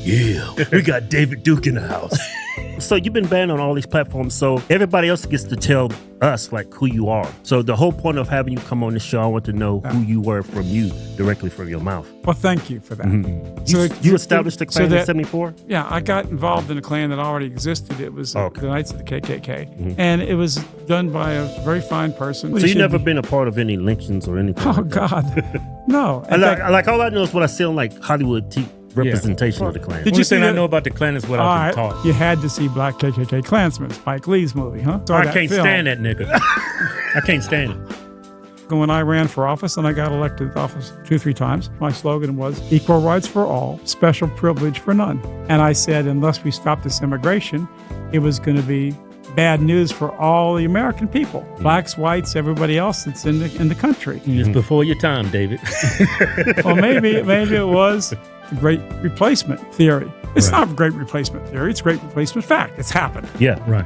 Yeah, we got David Duke in the house. So you've been banned on all these platforms, so everybody else gets to tell us like who you are. So the whole point of having you come on the show, I want to know who you were from you, directly from your mouth. Well, thank you for that. Mm-hmm. So you established the clan in 74? Yeah, I got involved in a clan that already existed. It was the Knights of the KKK, and it was done by a very fine person. So you've never been a part of any lynchings or anything? Oh, God, no. Like all I know is what I see on like Hollywood TV. Representation of the Klan. Did you say I know about the Klan is what I've been taught. You had to see Black KKK Klansman, Spike Lee's movie, huh? I can't stand that nigga. I can't stand it. When I ran for office, and I got elected to office 2-3 times, my slogan was equal rights for all, special privilege for none. And I said, unless we stop this immigration, it was going to be bad news for all the American people, blacks, whites, everybody else that's in the country. It's before your time, David. Well, maybe it was the great replacement theory. It's not great replacement theory. It's great replacement fact. It's happened. Yeah, right.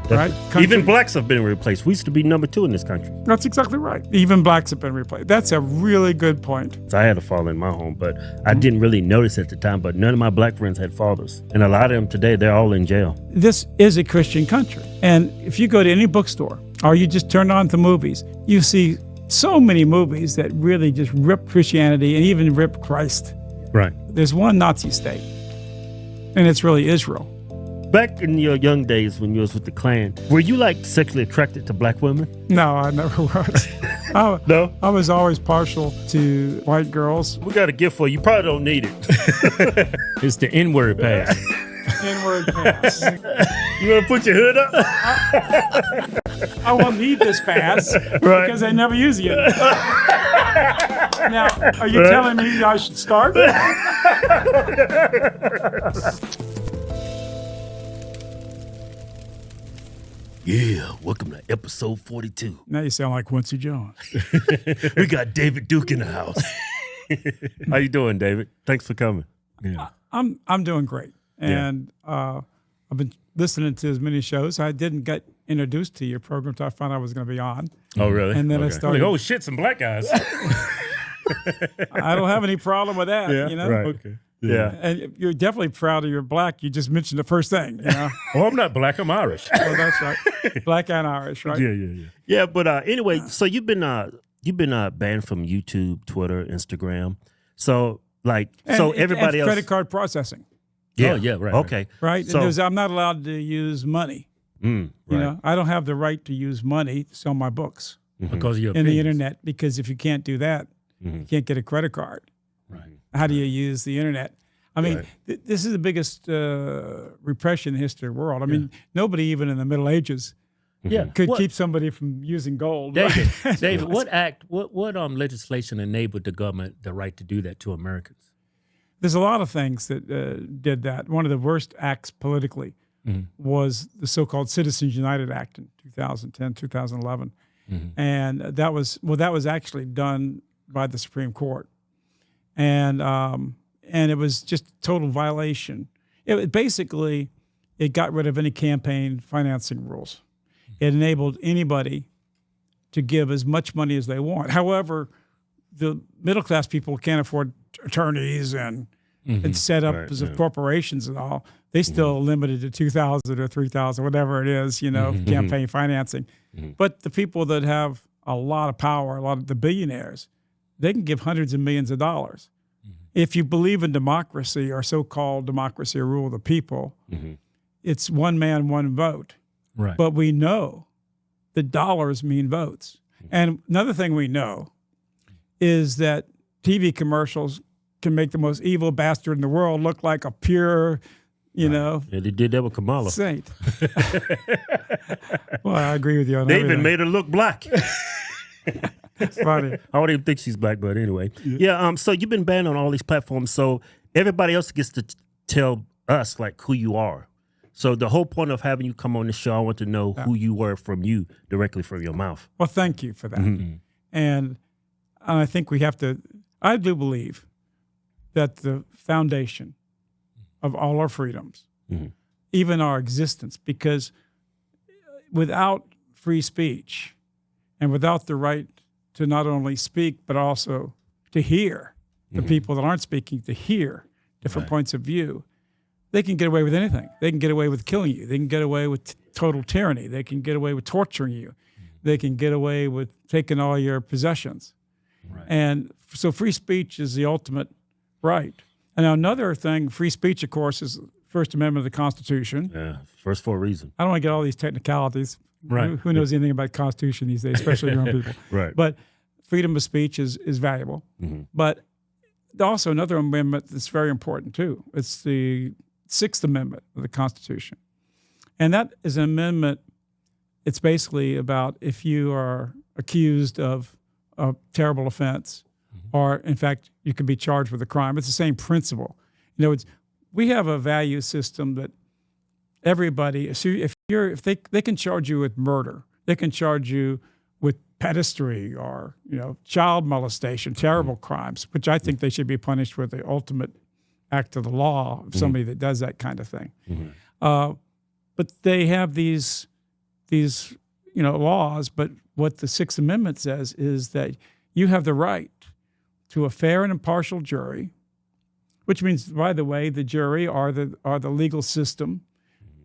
Even blacks have been replaced. We used to be number 2 in this country. That's exactly right. Even blacks have been replaced. That's a really good point. So I had a father in my home, but I didn't really notice at the time. But none of my black friends had fathers, and a lot of them today, they're all in jail. This is a Christian country, and if you go to any bookstore or you just turn on the movies, you see so many movies that really just rip Christianity and even rip Christ. Right. There's one Nazi state, and it's really Israel. Back in your young days when you was with the Klan, were you like sexually attracted to black women? No, I never was. No? I was always partial to white girls. We got a gift for you. You probably don't need it. It's the N-word pass. N-word pass. You want to put your hood up? I won't need this pass because I never use it. Now, are you telling me I should start? Yeah, welcome to episode 42. Now you sound like Quincy Jones. We got David Duke in the house. How you doing, David? Thanks for coming. Yeah. I'm doing great. And I've been listening to as many shows. I didn't get introduced to your program until I found out I was going to be on. Oh, really? And then I started. Like, oh, shit, some black guys. I don't have any problem with that, you know? Right. Okay. Yeah. And you're definitely proud of your black. You just mentioned the first thing, you know? Oh, I'm not black. I'm Irish. Oh, that's right. Black and Irish, right? Yeah. Yeah, but anyway, so you've been banned from YouTube, Twitter, Instagram. So everybody else. Credit card processing. Yeah. Oh, yeah, right. Okay. Right? So, and I'm not allowed to use money. right. You know, I don't have the right to use money to sell my books Because of your in the opinions. internet, because if you can't do that, you can't get a credit card. Right. How do you use the internet? I mean, this is the biggest repression in the history of the world. I mean, nobody even in the Middle Ages could keep somebody from using gold. David, what legislation enabled the government the right to do that to Americans? There's a lot of things that did that. One of the worst acts politically was the so-called Citizens United Act in 2010, 2011. And that was actually done by the Supreme Court. And it was just a total violation. It got rid of any campaign financing rules. It enabled anybody to give as much money as they want. However, the middle-class people can't afford attorneys and set up as corporations and all. They still limited to $2,000 or $3,000, whatever it is, you know, campaign financing. But the people that have a lot of power, a lot of the billionaires, they can give hundreds of millions of dollars. If you believe in democracy or so-called democracy or rule of the people, it's one man, one vote. Right. But we know that dollars mean votes. And another thing we know is that TV commercials can make the most evil bastard in the world look like a pure, you know. Yeah, they did that with Kamala. Saint. Well, I agree with you on They everything. even made her look black. It's funny. I don't even think she's black, but anyway. Yeah, so you've been banned on all these platforms, so everybody else gets to tell us, like, who you are. So the whole point of having you come on the show, I want to know who you were from you, directly from your mouth. Well, thank you for that. And I think we have to, I do believe that the foundation of all our freedoms, even our existence, because without free speech and without the right to not only speak, but also to hear the people that aren't speaking, to hear different points of view, they can get away with anything. They can get away with killing you. They can get away with total tyranny. They can get away with torturing you. They can get away with taking all your possessions. Right. And so free speech is the ultimate right. And now another thing, free speech, of course, is the First Amendment of the Constitution. Yeah, first for a reason. I don't want to get all these technicalities. Right. Who knows anything about the Constitution these days, especially young people. Right. But freedom of speech is valuable. But also another amendment that's very important too. It's the Sixth Amendment of the Constitution. And that is an amendment, it's basically about if you are accused of a terrible offense, or in fact, you could be charged with a crime. It's the same principle. In other words, we have a value system that everybody, if they can charge you with murder, they can charge you with pederasty or child molestation, terrible crimes, which I think they should be punished with the ultimate act of the law of somebody that does that kind of thing. But they have these laws. But what the Sixth Amendment says is that you have the right to a fair and impartial jury, which means, by the way, the jury or the legal system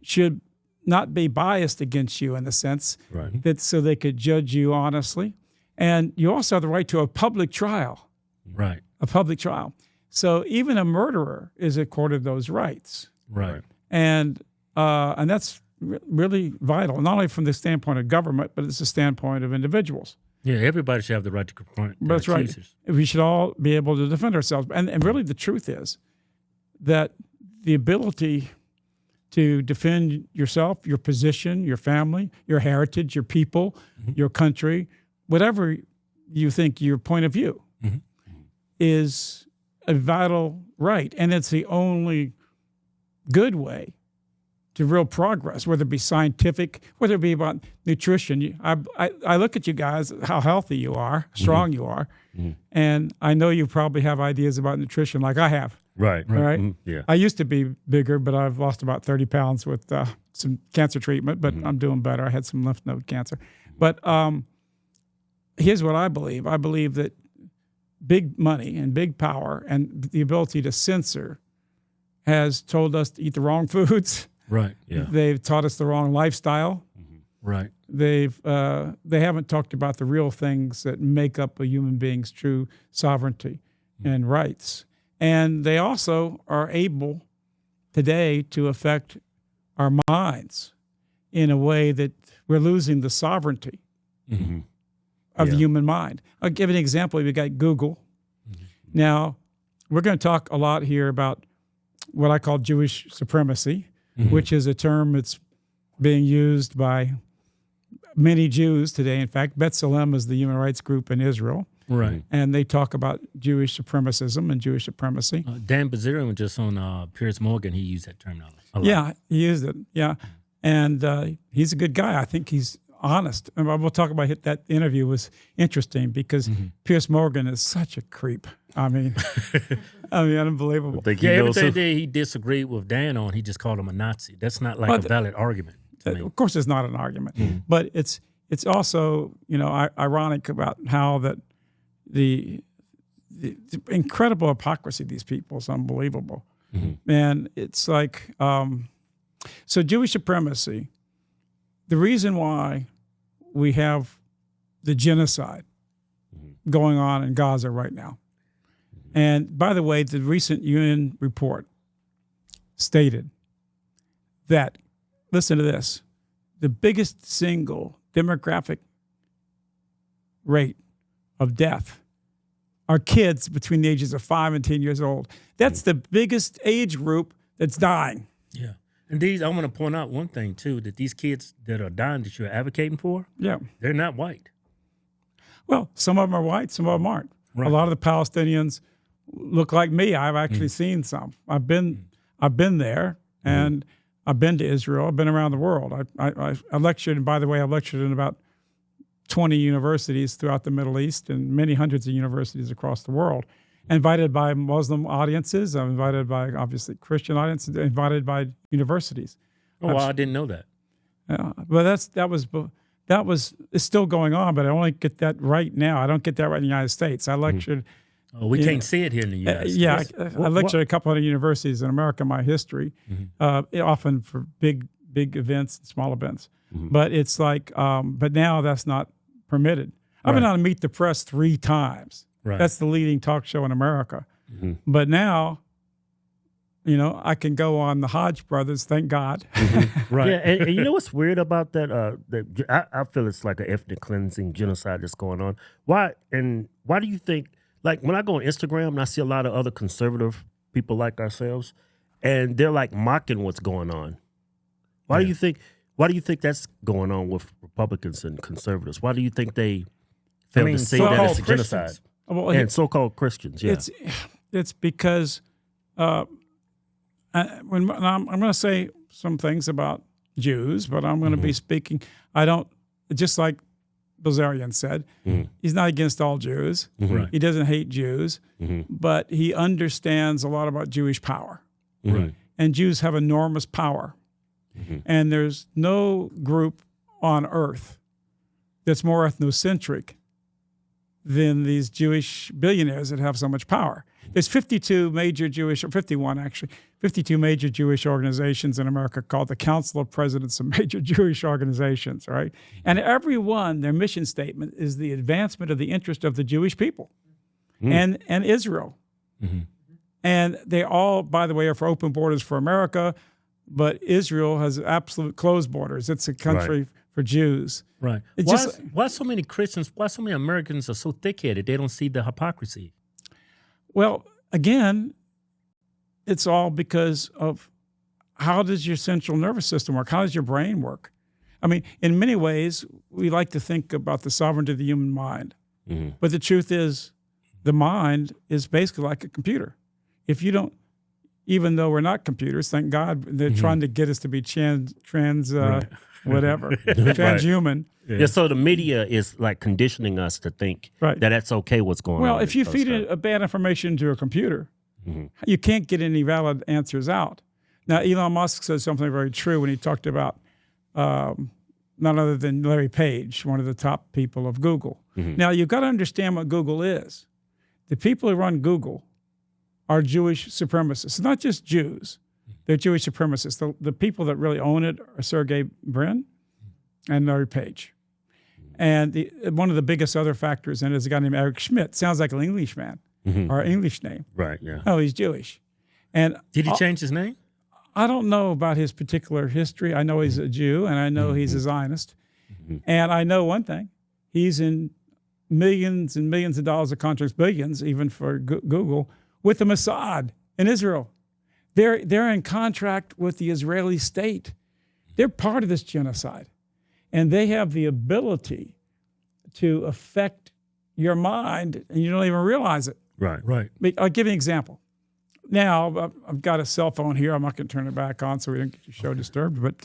should not be biased against you in the sense that so they could judge you honestly. And you also have the right to a public trial. Right. A public trial. So even a murderer is accorded those rights. Right. And that's really vital, not only from the standpoint of government, but it's the standpoint of individuals. Yeah, everybody should have the right to confront their That's right. accusers. We should all be able to defend ourselves. And really the truth is that the ability to defend yourself, your position, your family, your heritage, your people, your country, whatever you think your point of view is a vital right. And it's the only good way to real progress, whether it be scientific, whether it be about nutrition. I look at you guys, how healthy you are, strong you are, and I know you probably have ideas about nutrition like I have. Right. Right? Yeah. I used to be bigger, but I've lost about 30 pounds with some cancer treatment, but I'm doing better. I had some lymph node cancer. But here's what I believe. I believe that big money and big power and the ability to censor has told us to eat the wrong foods. Right. Yeah. They've taught us the wrong lifestyle. Right. They haven't talked about the real things that make up a human being's true sovereignty and rights. And they also are able today to affect our minds in a way that we're losing the sovereignty of the human mind. I'll give an example. We've got Google. Now, we're going to talk a lot here about what I call Jewish supremacy, which is a term that's being used by many Jews today. In fact, B'Tselem is the human rights group in Israel. Right. And they talk about Jewish supremacism and Jewish supremacy. Dan Bazarian was just on Piers Morgan. He used that terminology a lot. Yeah, he used it. Yeah. And he's a good guy. I think he's honest. And we'll talk about it. That interview was interesting because Piers Morgan is such a creep. I mean, unbelievable. Everything that he disagreed with Dan on, he just called him a Nazi. That's not like a valid argument to me. Of course, it's not an argument, but it's also ironic about how that the incredible hypocrisy of these people is unbelievable, and it's like so Jewish supremacy. The reason why we have the genocide going on in Gaza right now. And by the way, the recent UN report stated that, listen to this, the biggest single demographic rate of death are kids between the ages of 5 and 10 years old. That's the biggest age group that's dying. Yeah. And I want to point out one thing, too, that these kids that are dying that you're advocating for, they're not white. Well, some of them are white, some of them aren't. Right. A lot of the Palestinians look like me. I've actually seen some. I've been there, and I've been to Israel. I've been around the world. I lectured, and by the way, I've lectured in about 20 universities throughout the Middle East and many hundreds of universities across the world. Invited by Muslim audiences. I'm invited by, obviously, Christian audiences. Invited by universities. Oh, well, I didn't know that. Yeah, but it's still going on, but I only get that right now. I don't get that right in the United States. I lectured Oh, we can't see it here in the U.S. Yeah, I lectured at a couple of universities in America, my history, often for big events and small events. But it's like, but now that's not permitted. I've been on Meet the Press 3 times. Right. That's the leading talk show in America. But now, you know, I can go on the Hodge brothers, thank God. Right. Yeah, and you know what's weird about that? I feel it's like an ethnic cleansing genocide that's going on. Why do you think, like when I go on Instagram and I see a lot of other conservative people like ourselves, and they're like mocking what's going on. Why do you think that's going on with Republicans and conservatives? Why do you think they fail to see that it's a genocide? Well, and so-called Christians, yeah. It's because I'm going to say some things about Jews, but I'm going to be speaking. I don't, just like Bilzerian said, he's not against all Jews. Right. He doesn't hate Jews, but he understands a lot about Jewish power. Right. And Jews have enormous power. And there's no group on earth that's more ethnocentric than these Jewish billionaires that have so much power. There's 52 major Jewish, or 51 actually, 52 major Jewish organizations in America called the Council of Presidents of Major Jewish Organizations, right? And every one, their mission statement is the advancement of the interest of the Jewish people and Israel. And they all, by the way, are for open borders for America, but Israel has absolute closed borders. It's a country for Jews. Right. Why so many Christians, why so many Americans are so thick-headed? They don't see the hypocrisy. Well, again, it's all because of how does your central nervous system work? How does your brain work? I mean, in many ways, we like to think about the sovereignty of the human mind. But the truth is, the mind is basically like a computer. If you don't, even though we're not computers, thank God, they're trying to get us to be transhuman. Yeah, so the media is like conditioning us to think that that's okay what's going on. Well, if you feed a bad information to a computer, you can't get any valid answers out. Now, Elon Musk said something very true when he talked about none other than Larry Page, one of the top people of Google. Now, you've got to understand what Google is. The people who run Google are Jewish supremacists. It's not just Jews. They're Jewish supremacists. The people that really own it are Sergey Brin and Larry Page. And one of the biggest other factors in it is a guy named Eric Schmidt. Sounds like an Englishman or an English name. Right, yeah. Oh, he's Jewish. And did he change his name? I don't know about his particular history. I know he's a Jew, and I know he's a Zionist. And I know one thing. He's in millions and millions of dollars of contracts, billions even for Google, with the Mossad in Israel. They're in contract with the Israeli state. They're part of this genocide. And they have the ability to affect your mind, and you don't even realize it. Right. I'll give you an example. Now, I've got a cell phone here. I'm not going to turn it back on so we don't get your show disturbed. But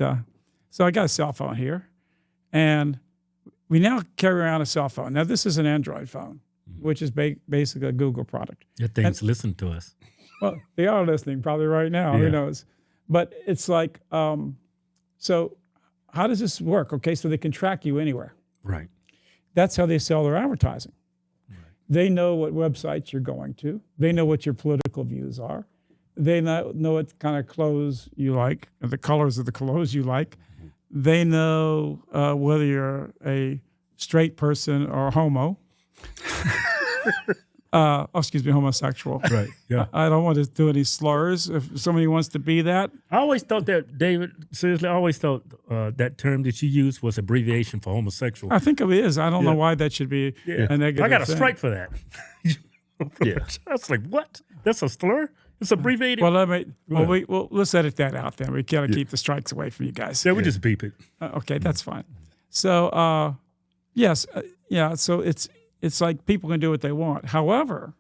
so I got a cell phone here. And we now carry around a cell phone. Now, this is an Android phone, which is basically a Google product. Your things listen to us. Well, they are listening probably right now. Who knows? But it's like, so how does this work? Okay, so they can track you anywhere. Right. That's how they sell their advertising. Right. They know what websites you're going to. They know what your political views are. They know what kind of clothes you like, the colors of the clothes you like. They know whether you're a straight person or homo. Homosexual. Right. Yeah. I don't want to do any slurs. If somebody wants to be that, I always thought that, David. Seriously, I always thought that term that you used was abbreviation for homosexual. I think it is. I don't know why that should be a negative. I got a thing. strike for that. I was like, what? That's a slur? It's abbreviated. Well, let's edit that out. Then we gotta keep the strikes away from you guys. Yeah, we just beep it. Okay, that's fine. So, yes, So it's like people can do what they want. However,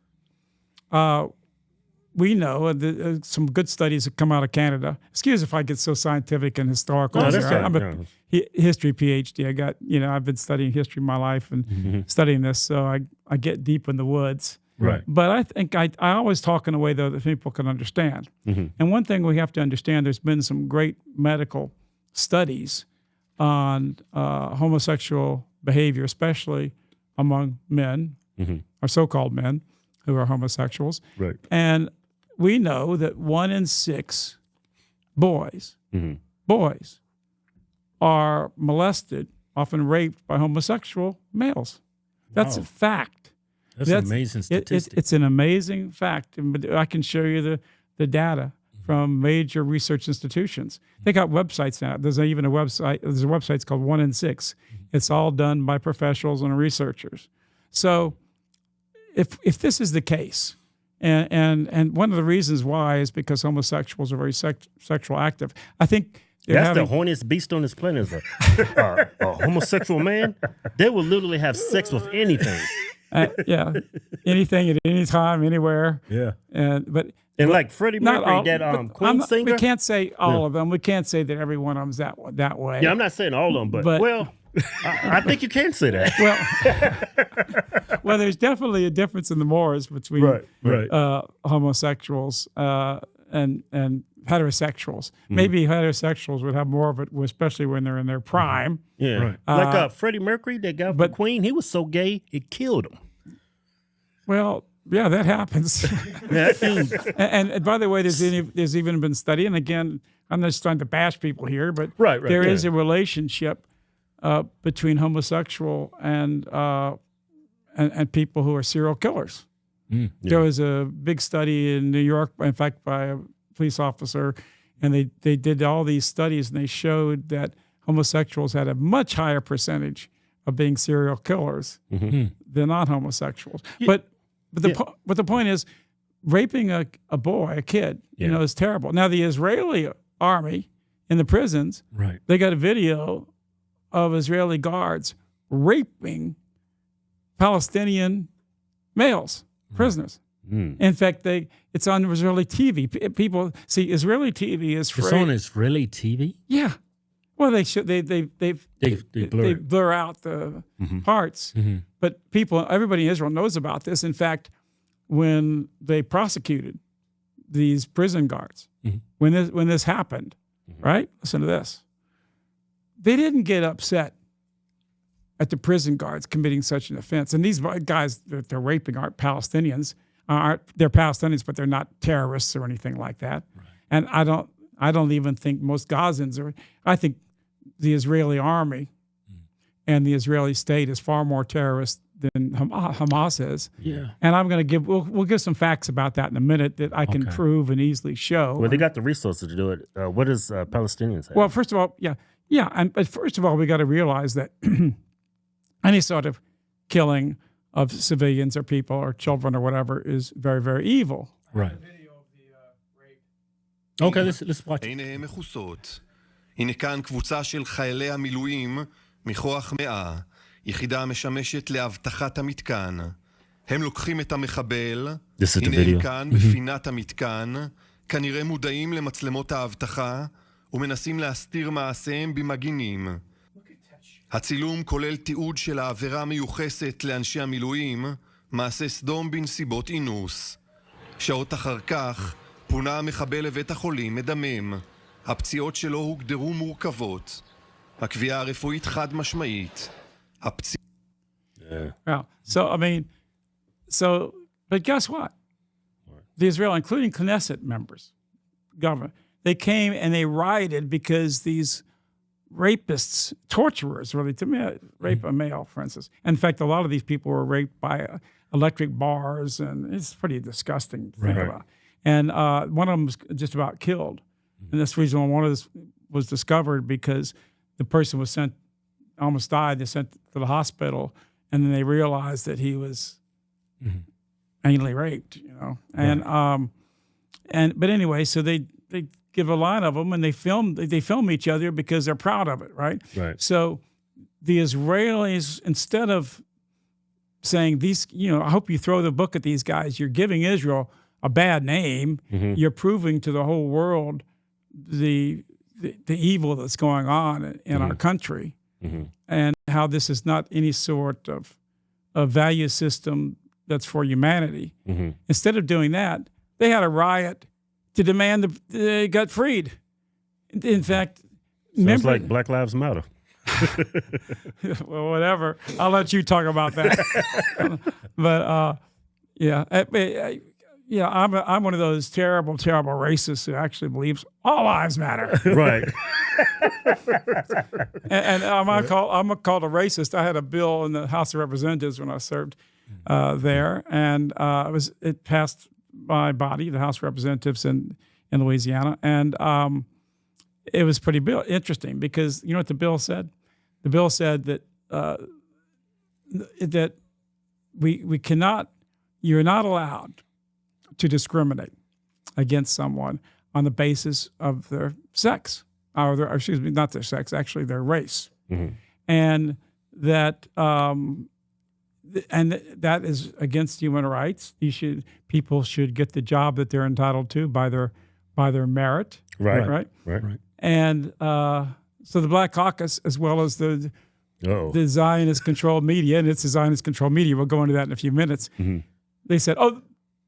we know some good studies have come out of Canada. Excuse if I get so scientific and historical. No, that's right. I'm a history PhD. I got, I've been studying history my life and studying this, so I get deep in the woods. Right. But I think I always talk in a way, though, that people can understand. And one thing we have to understand, there's been some great medical studies on homosexual behavior, especially among men, or so-called men, who are homosexuals. Right. And we know that 1 in 6 boys are molested, often raped by homosexual males. That's a fact. That's an amazing statistic. It's an amazing fact. But I can show you the data from major research institutions. They got websites now. There's even a website. There's a website called 1 in 6. It's all done by professionals and researchers. So if this is the case, and one of the reasons why is because homosexuals are very sexual active. I think that's the horniest beast on this planet is a homosexual man. They will literally have sex with anything. Yeah, anything at any time, anywhere. Yeah, but like Freddie Mercury, that Queen singer. We can't say all of them. We can't say that every one of them's that way. Yeah, I'm not saying all of them, but well, I think you can say that. Well, there's definitely a difference in the mores between homosexuals and heterosexuals. Maybe heterosexuals would have more of it, especially when they're in their prime. Yeah, like Freddie Mercury, that guy from Queen, he was so gay it killed him. Well, yeah, that happens. and by the way, there's even been study, and again, I'm not just trying to bash people here, but there is a relationship between homosexual and people who are serial killers. There was a big study in New York, in fact, by a police officer, and they did all these studies, and they showed that homosexuals had a much higher percentage of being serial killers than non-homosexuals. But the point is, raping a boy, a kid, is terrible. Now the Israeli army in the prisons, they got a video of Israeli guards raping Palestinian males, prisoners. In fact, it's on Israeli TV. People see Israeli TV is free. It's on Israeli TV? Yeah. Well, they blur out the parts, but everybody in Israel knows about this. In fact, when they prosecuted these prison guards, when this happened, right? Listen to this. They didn't get upset at the prison guards committing such an offense. And these guys that they're raping aren't Palestinians. They're Palestinians, but they're not terrorists or anything like that. Right. And I don't even think most Gazans are. I think the Israeli army and the Israeli state is far more terrorist than Hamas is. Yeah. And I'm going to we'll give some facts about that in a minute that I can prove and easily show. Well, they got the resources to do it. What does Palestinians have? Well, first of all, but first of all, we got to realize that any sort of killing of civilians or people or children or whatever is very, very evil. Right. Okay, let's watch it. עיניהם מכוסות. הנה כאן קבוצה של חיילי המילואים מכוח 100, יחידה המשמשת להבטחת המתקן. הם לוקחים את המחבל, הנה הם כאן בפינת המתקן, כנראה מודעים למצלמות האבטחה ומנסים להסתיר מעשיהם במגינים. הצילום כולל תיעוד של העבירה מיוחסת לאנשי המילואים, מעשה סדום בנסיבות אינוס. שעות אחר כך פונה המחבל לבית החולים מדמם. הפציעות שלו הוגדרו מורכבות. הקביעה הרפואית חד משמעית. But guess what? The Israel, including Knesset members, government, they came and they rioted because these rapists, torturers, really, to me, rape a male, for instance. In fact, a lot of these people were raped by electric bars, and it's pretty disgusting to think about. And one of them was just about killed. And that's the reason why one of this was discovered, because the person was almost died. They sent to the hospital, and then they realized that he was anally raped, But anyway, so they give a line of them, and they film each other because they're proud of it, right? Right. So the Israelis, instead of saying these, I hope you throw the book at these guys, you're giving Israel a bad name. You're proving to the whole world the evil that's going on in our country, and how this is not any sort of value system that's for humanity. Instead of doing that, they had a riot to demand they got freed. In fact, sounds like Black Lives Matter. Well, whatever. I'll let you talk about that. But Yeah. I'm one of those terrible racists who actually believes all lives matter. Right. and I'm called a racist. I had a bill in the House of Representatives when I served there, and it passed my body, the House of Representatives in Louisiana, and it was pretty interesting because you know what the bill said? The bill said that that we cannot, you're not allowed to discriminate against someone on the basis of their sex, or not their sex, actually their race, and that that is against human rights. People should get the job that they're entitled to by their merit, right. And so the Black Caucus, as well as the Zionist-controlled media, and it's the Zionist-controlled media, we'll go into that in a few minutes, they said, oh,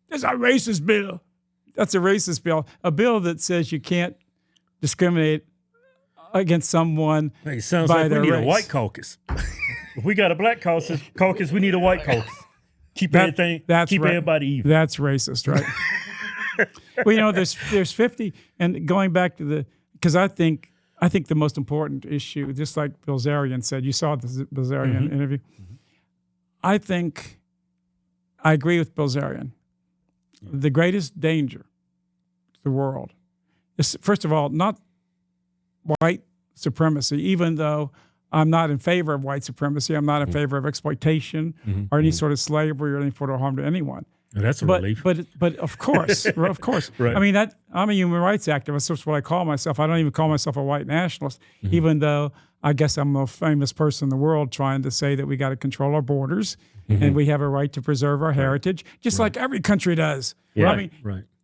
there's a racist bill. That's a racist bill. A bill that says you can't discriminate against someone Hey, it sounds by like we their need race. a white caucus. If we got a black caucus, we need a white caucus. Keep everybody even. That's racist, right? Well, you know, there's 50, and going back to because I think the most important issue, just like Bilzerian said, you saw the Bilzerian interview. I think I agree with Bilzerian. The greatest danger to the world is, first of all, not white supremacy, even though I'm not in favor of white supremacy. I'm not in favor of exploitation or any sort of slavery or any sort of harm to anyone. Well, that's a relief. But of course, of course. Right. I mean, I'm a human rights activist. That's what I call myself. I don't even call myself a white nationalist, even though I guess I'm the most famous person in the world trying to say that we got to control our borders and we have a right to preserve our heritage, just like every country does. Yeah. I mean,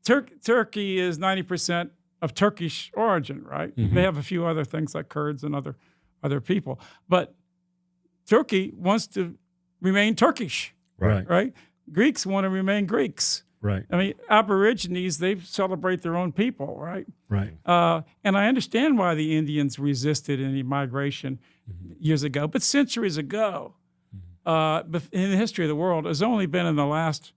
Turkey is 90% of Turkish origin, right? They have a few other things like Kurds and other people, but Turkey wants to remain Turkish, right? Greeks want to remain Greeks. Right. I mean, Aborigines, they celebrate their own people, right? Right. And I understand why the Indians resisted any migration years ago, but centuries ago, in the history of the world, it's only been in the last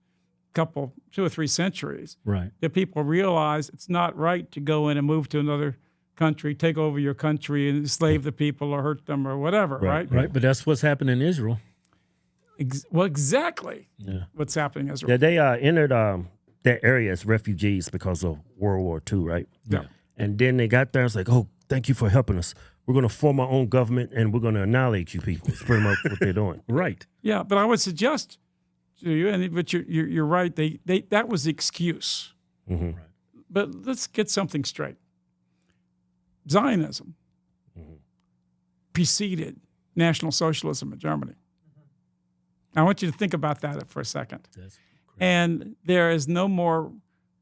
2 or 3 centuries that people realize it's not right to go in and move to another country, take over your country and enslave the people or hurt them or whatever, right? Right. But that's what's happening in Israel. Well, exactly what's happening in Israel. Yeah, they entered that area as refugees because of World War II, right? Yeah. And then they got there and it's like, oh, thank you for helping us. We're going to form our own government and we're going to annihilate you people. It's pretty much what they're doing. Right. Yeah, but I would suggest to you, but you're right, they that was the excuse. Right. But let's get something straight. Zionism preceded National Socialism in Germany. I want you to think about that for a second. And there is no more,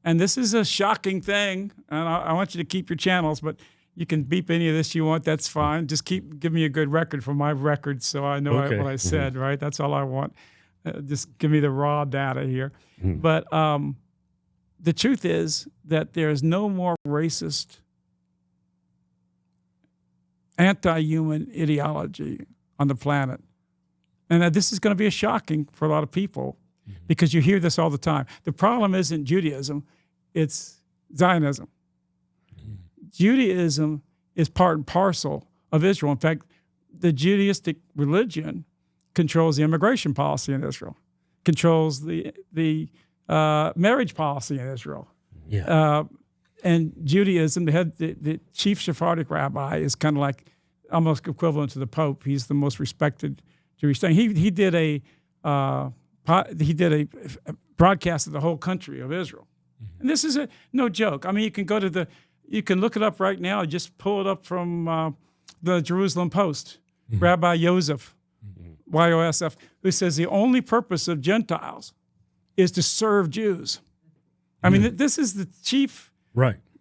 and this is a shocking thing, and I want you to keep your channels, but you can beep any of this you want, that's fine. Just give me a good record for my records so I know what I said, right? That's all I want. Just give me the raw data here. But the truth is that there is no more racist, anti-human ideology on the planet. And this is going to be shocking for a lot of people because you hear this all the time. The problem isn't Judaism, it's Zionism. Judaism is part and parcel of Israel. In fact, the Judaistic religion controls the immigration policy in Israel, controls the marriage policy in Israel. Yeah. And Judaism, the chief Sephardic rabbi is kind of like almost equivalent to the Pope. He's the most respected Jewish thing. He did a broadcast of the whole country of Israel, and this is no joke. I mean, you can look it up right now. Just pull it up from the Jerusalem Post. Rabbi Yosef, YOSF, who says the only purpose of Gentiles is to serve Jews. I mean, this is the chief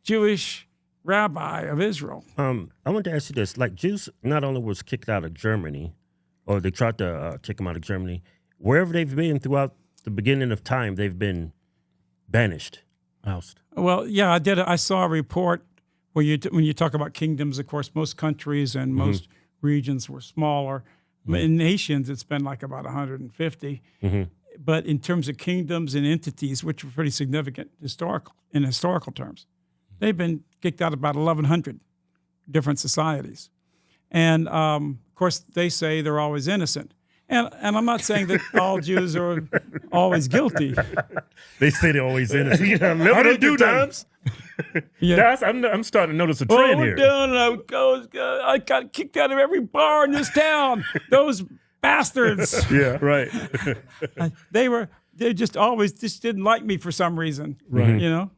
Jewish rabbi of Israel. I want to ask you this: like Jews, not only was kicked out of Germany, or they tried to kick them out of Germany, wherever they've been throughout the beginning of time, they've been banished, ousted. Well, yeah, I saw a report where when you talk about kingdoms, of course, most countries and most regions were smaller. In nations, it's been like about 150. but in terms of kingdoms and entities, which were pretty significant in historical terms, they've been kicked out of about 1,100 different societies. And, of course, they say they're always innocent. And I'm not saying that all Jews are always guilty. They say they're always innocent. I don't do times. Yeah. I'm starting to notice a trend here. I got kicked out of every bar in this town. Those bastards. Yeah, right. They just always didn't like me for some reason. Right. You know?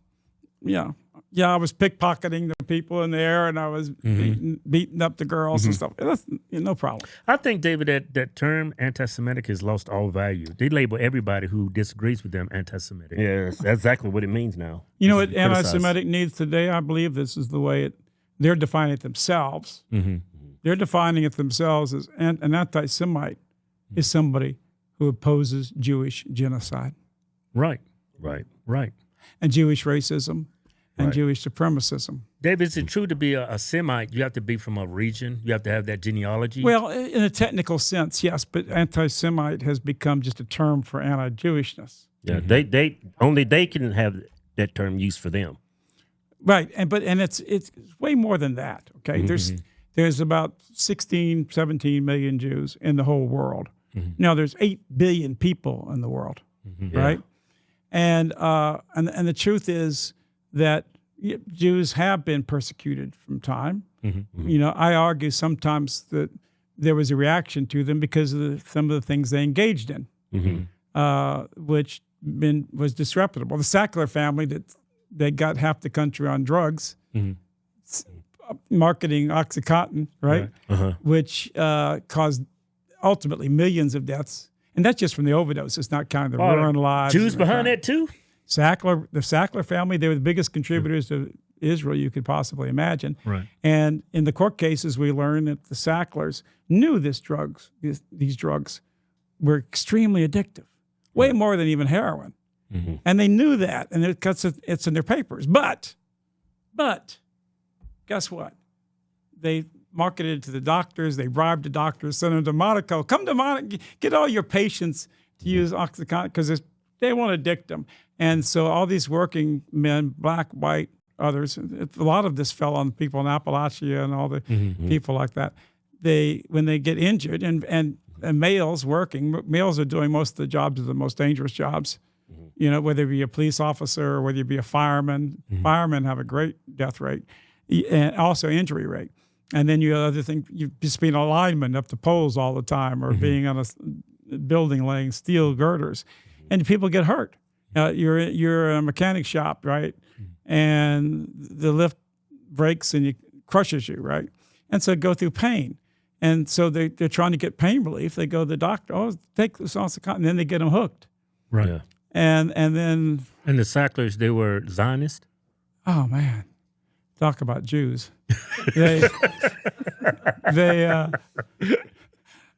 Yeah. Yeah, I was pickpocketing the people in there, and I was beating up the girls and stuff. That's no problem. I think, David, that term anti-Semitic has lost all value. They label everybody who disagrees with them anti-Semitic. Yeah, that's exactly what it means now. You know what anti-Semitic needs today? I believe this is the way they're defining it themselves. Mm-hmm. They're defining it themselves as an anti-Semite is somebody who opposes Jewish genocide. Right. And Jewish racism. And Jewish supremacism. David, is it true to be a Semite? You have to be from a region. You have to have that genealogy. Well, in a technical sense, yes, but anti-Semite has become just a term for anti-Jewishness. Yeah, they only they can have that term used for them. Right, and it's way more than that. Okay, there's about 16, 17 million Jews in the whole world. Now there's 8 billion people in the world, right? And the truth is that Jews have been persecuted from time. You know, I argue sometimes that there was a reaction to them because of some of the things they engaged in, which was disreputable. The Sackler family, they got half the country on drugs, marketing OxyContin, right? Which caused ultimately millions of deaths. And that's just from the overdoses, not counting the ruined lives. Jews behind that too? The Sackler family, they were the biggest contributors to Israel you could possibly imagine. Right. And in the court cases, we learned that the Sacklers knew these drugs were extremely addictive, way more than even heroin. And they knew that, and it's in their papers. But guess what? They marketed it to the doctors. They bribed the doctors, sent them to Monaco. Come to Monaco, get all your patients to use OxyContin because they want to addict them. And so all these working men, black, white, others, a lot of this fell on people in Appalachia and all the people like that. When they get injured, and males are doing most of the jobs, of the most dangerous jobs. You know, whether you be a police officer or whether you be a fireman. Firemen have a great death rate and also injury rate. And then you have other things, you just being a lineman up to poles all the time or being on a building laying steel girders. And people get hurt. You're in a mechanic shop, right? And the lift breaks and it crushes you, right? And so go through pain. And so they're trying to get pain relief. They go to the doctor, take this OxyContin, and then they get them hooked. Right. Yeah. And then... And the Sacklers, they were Zionists? Oh, man. Talk about Jews. They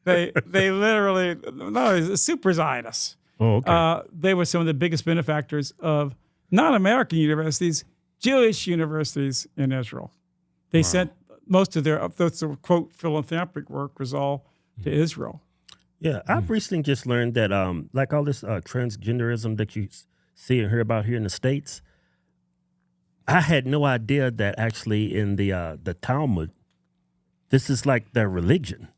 literally, no, super Zionists. Oh, okay. They were some of the biggest benefactors of not American universities, Jewish universities in Israel. They sent most of their, quote, philanthropic work was all to Israel. Yeah, I've recently just learned that like all this transgenderism that you see and hear about here in the States, I had no idea that actually in the Talmud, this is like their religion.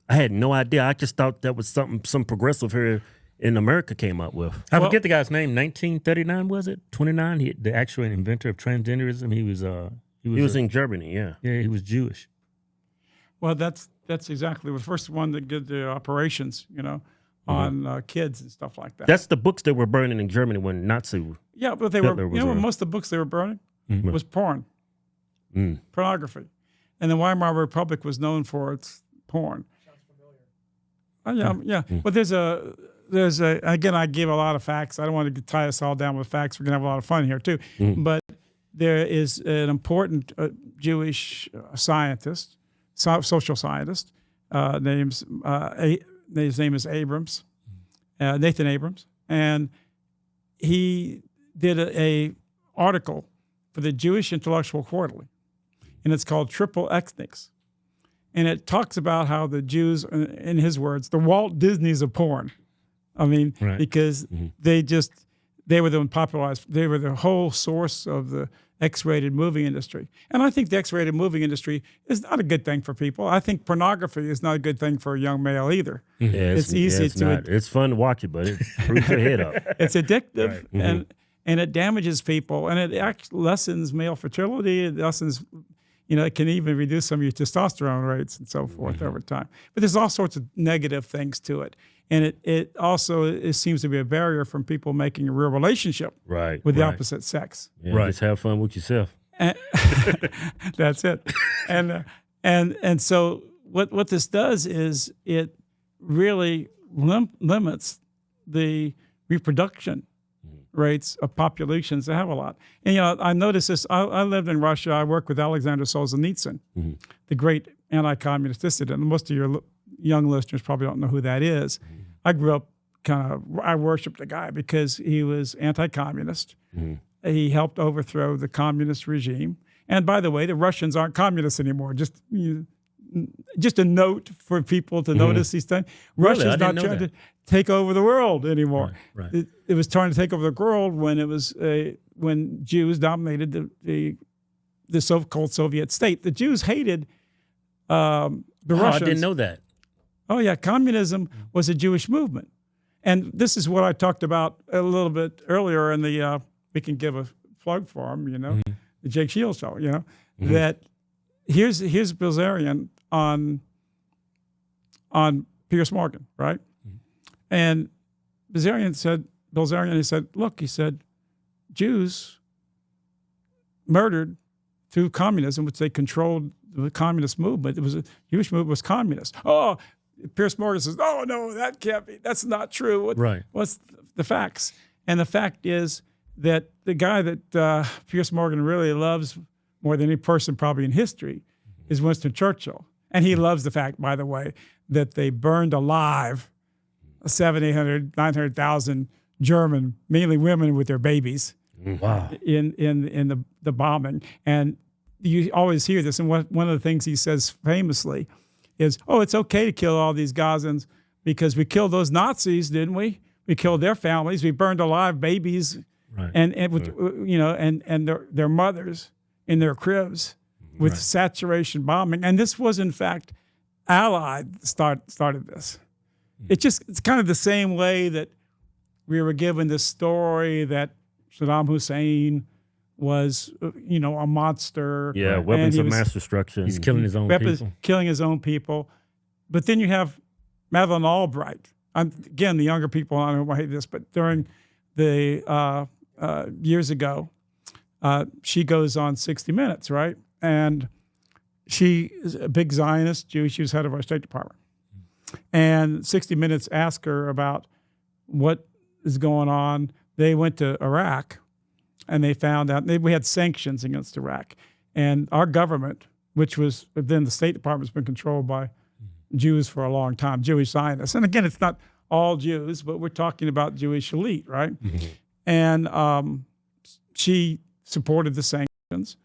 I had no idea. I just thought that was something some progressive here in America came up with. I forget the guy's name. 1939 was it? 29. The actual inventor of transgenderism. He was in Germany. Yeah. Yeah, he was Jewish. Well, that's exactly the first one that did the operations. You know, on kids and stuff like that. That's the books that were burning in Germany when Nazi. Yeah, but they were. You know, most of the books they were burning was porn, pornography, and the Weimar Republic was known for its porn. Sounds familiar. Yeah. But there's a. Again, I gave a lot of facts. I don't want to tie us all down with facts. We're gonna have a lot of fun here too. But there is an important Jewish scientist, social scientist. His name is Abrams, Nathan Abrams, and he did a article for the Jewish Intellectual Quarterly, and it's called Triple Ethnics. And it talks about how the Jews, in his words, the Walt Disneys of porn. I mean, because they were the whole source of the X-rated movie industry. And I think the X-rated movie industry is not a good thing for people. I think pornography is not a good thing for a young male either. Yeah, it's easy it's fun to watch it, but it screws your head up. It's addictive, and it damages people, and it lessens male fertility. It lessens, it can even reduce some of your testosterone rates and so forth over time. But there's all sorts of negative things to it. And it also seems to be a barrier from people making a real relationship with the opposite sex. Yeah, just have fun with yourself. That's it. And so what this does is it really limits the reproduction rates of populations that have a lot. And I noticed this. I lived in Russia. I worked with Alexander Solzhenitsyn, the great anti-communist dissident. Most of your young listeners probably don't know who that is. I grew up I worshipped the guy because he was anti-communist. He helped overthrow the communist regime. And by the way, the Russians aren't communists anymore. Just a note for people to notice these things. Russia's not trying to take over the world anymore. Right. It was trying to take over the world when it was when Jews dominated the so-called Soviet state. The Jews hated the Russians. I didn't know that. Oh, yeah. Communism was a Jewish movement. And this is what I talked about a little bit earlier in the, we can give a plug for him, the Jake Shields show, that here's Bilzerian on Piers Morgan, right? And Bilzerian said, look, he said, Jews murdered through communism, which they controlled the communist movement. It was a Jewish movement was communist. Oh, Piers Morgan says, oh, no, that can't be. That's not true. What's the facts? And the fact is that the guy that Piers Morgan really loves more than any person probably in history is Winston Churchill. And he loves the fact, by the way, that they burned alive 700,000, 900,000 German, mainly women with their babies. Wow. In the bombing. And you always hear this. And one of the things he says famously is, oh, it's okay to kill all these Gazans because we killed those Nazis, didn't we? We killed their families. We burned alive babies, and their mothers in their cribs with saturation bombing. And this was in fact Allied started this. It's kind of the same way that we were given this story that Saddam Hussein was, a monster. Yeah, weapons of mass destruction. He's killing his own people. Killing his own people. But then you have Madeleine Albright. Again, the younger people, I don't know why this, but during the years ago, she goes on 60 Minutes, right? And she is a big Zionist Jew. She was head of our State Department. And 60 Minutes asked her about what is going on. They went to Iraq, and they found out we had sanctions against Iraq. And our government, which was then the State Department, has been controlled by Jews for a long time, Jewish Zionists. And again, it's not all Jews, but we're talking about Jewish elite, right? And she supported the sanctions.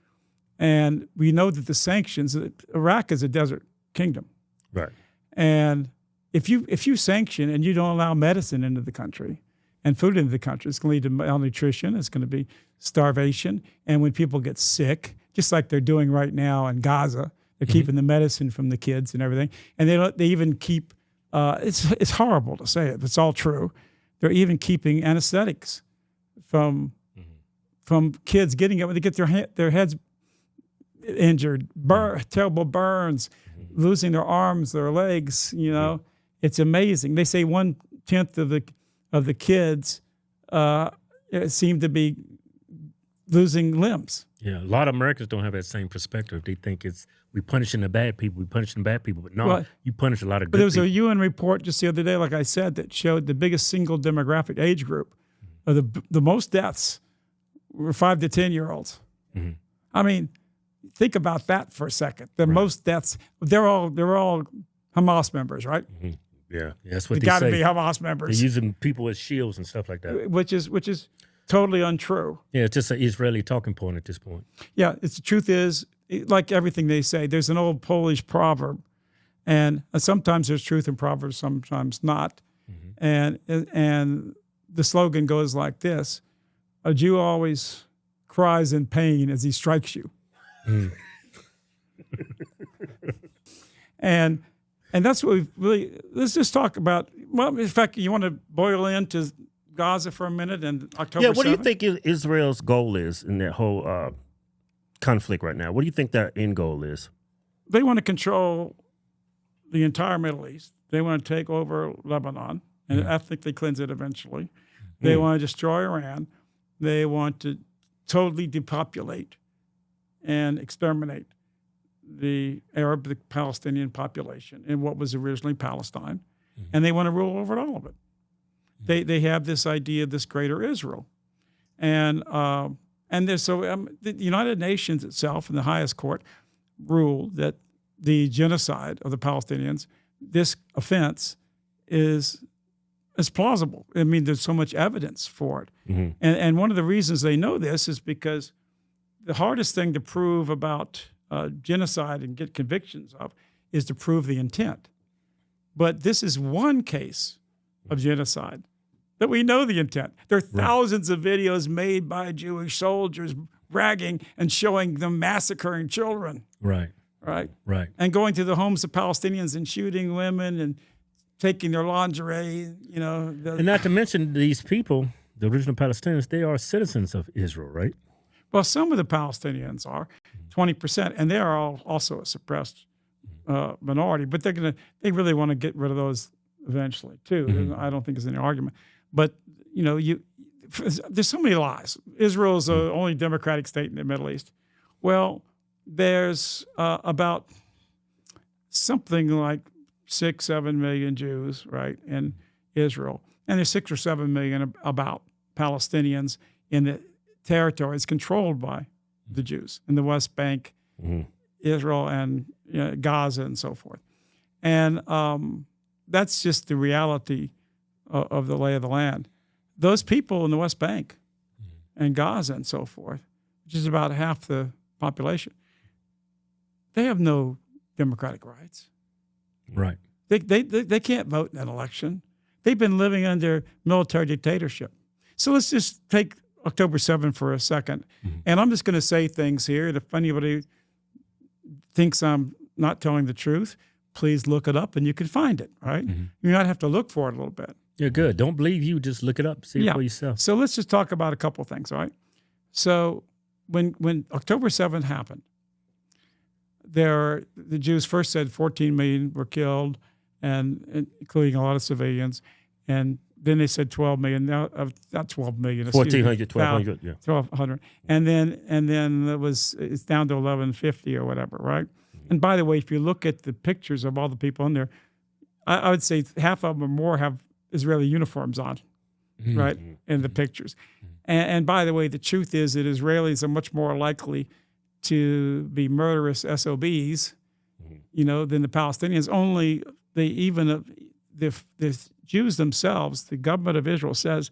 And we know that the sanctions, Iraq is a desert kingdom. Right. And if you sanction and you don't allow medicine into the country and food into the country, it's going to lead to malnutrition. It's going to be starvation. And when people get sick, just like they're doing right now in Gaza, they're keeping the medicine from the kids and everything. And they even keep, it's horrible to say it, but it's all true. They're even keeping anesthetics from kids getting it when they get their heads injured, terrible burns, losing their arms, their legs. It's amazing. They say 1/10 of the kids seem to be losing limbs. Yeah, a lot of Americans don't have that same perspective. They think we punishing the bad people, but no, you punish a lot of good people. But there was a UN report just the other day, like I said, that showed the biggest single demographic age group of the most deaths were 5 to 10-year-olds. I mean, think about that for a second. The most deaths, they're all Hamas members, right? Yeah, that's what they got to say. be Hamas members. They're using people as shields and stuff like that. Which is totally untrue. Yeah, it's just an Israeli talking point at this point. Yeah, the truth is, like everything they say, there's an old Polish proverb, and sometimes there's truth in proverbs, sometimes not. And the slogan goes like this: a Jew always cries in pain as he strikes you. and that's what we've really, let's just talk about, well, in fact, you want to boil into Gaza for a minute and October 7th? Yeah, what do you think Israel's goal is in that whole conflict right now? What do you think their end goal is? They want to control the entire Middle East. They want to take over Lebanon and ethnically cleanse it eventually. They want to destroy Iran. They want to totally depopulate and exterminate the Arab, the Palestinian population in what was originally Palestine. And they want to rule over all of it. They have this idea of this greater Israel. And there's the United Nations itself, in the highest court, ruled that the genocide of the Palestinians, this offense is plausible. I mean, there's so much evidence for it. And one of the reasons they know this is because the hardest thing to prove about genocide and get convictions of is to prove the intent. But this is one case of genocide that we know the intent. There are thousands of videos made by Jewish soldiers bragging and showing them massacring children. Right. And going to the homes of Palestinians and shooting women and taking their lingerie, and not to mention these people, the original Palestinians, they are citizens of Israel, right? Well, some of the Palestinians are 20%, and they are also a suppressed minority. But they really want to get rid of those eventually too. I don't think there's any argument. But there's so many lies. Israel is the only democratic state in the Middle East. Well, there's about something like 6-7 million Jews, right, in Israel, and there's 6 or 7 million about Palestinians in the territories controlled by the Jews in the West Bank, Israel, and Gaza, and so forth. And that's just the reality of the lay of the land. Those people in the West Bank and Gaza and so forth, which is about half the population, they have no democratic rights. Right. They can't vote in an election. They've been living under military dictatorship. So let's just take October 7th for a second. And I'm just going to say things here. If anybody thinks I'm not telling the truth, please look it up and you can find it, right? You might have to look for it a little bit. Yeah, good. Don't believe you. Just look it up. See it for yourself. So let's just talk about a couple of things, all right? So when October 7th happened, the Jews first said 14 million were killed, and including a lot of civilians. And then they said 12 million. Now, not 12 million. 1,400, 1,200, yeah. 1,200. And then it's down to 1,150 or whatever, right? And by the way, if you look at the pictures of all the people in there, I would say half of them or more have Israeli uniforms on, right, in the pictures. And by the way, the truth is that Israelis are much more likely to be murderous SOBs, than the Palestinians. Only the Jews themselves, the government of Israel says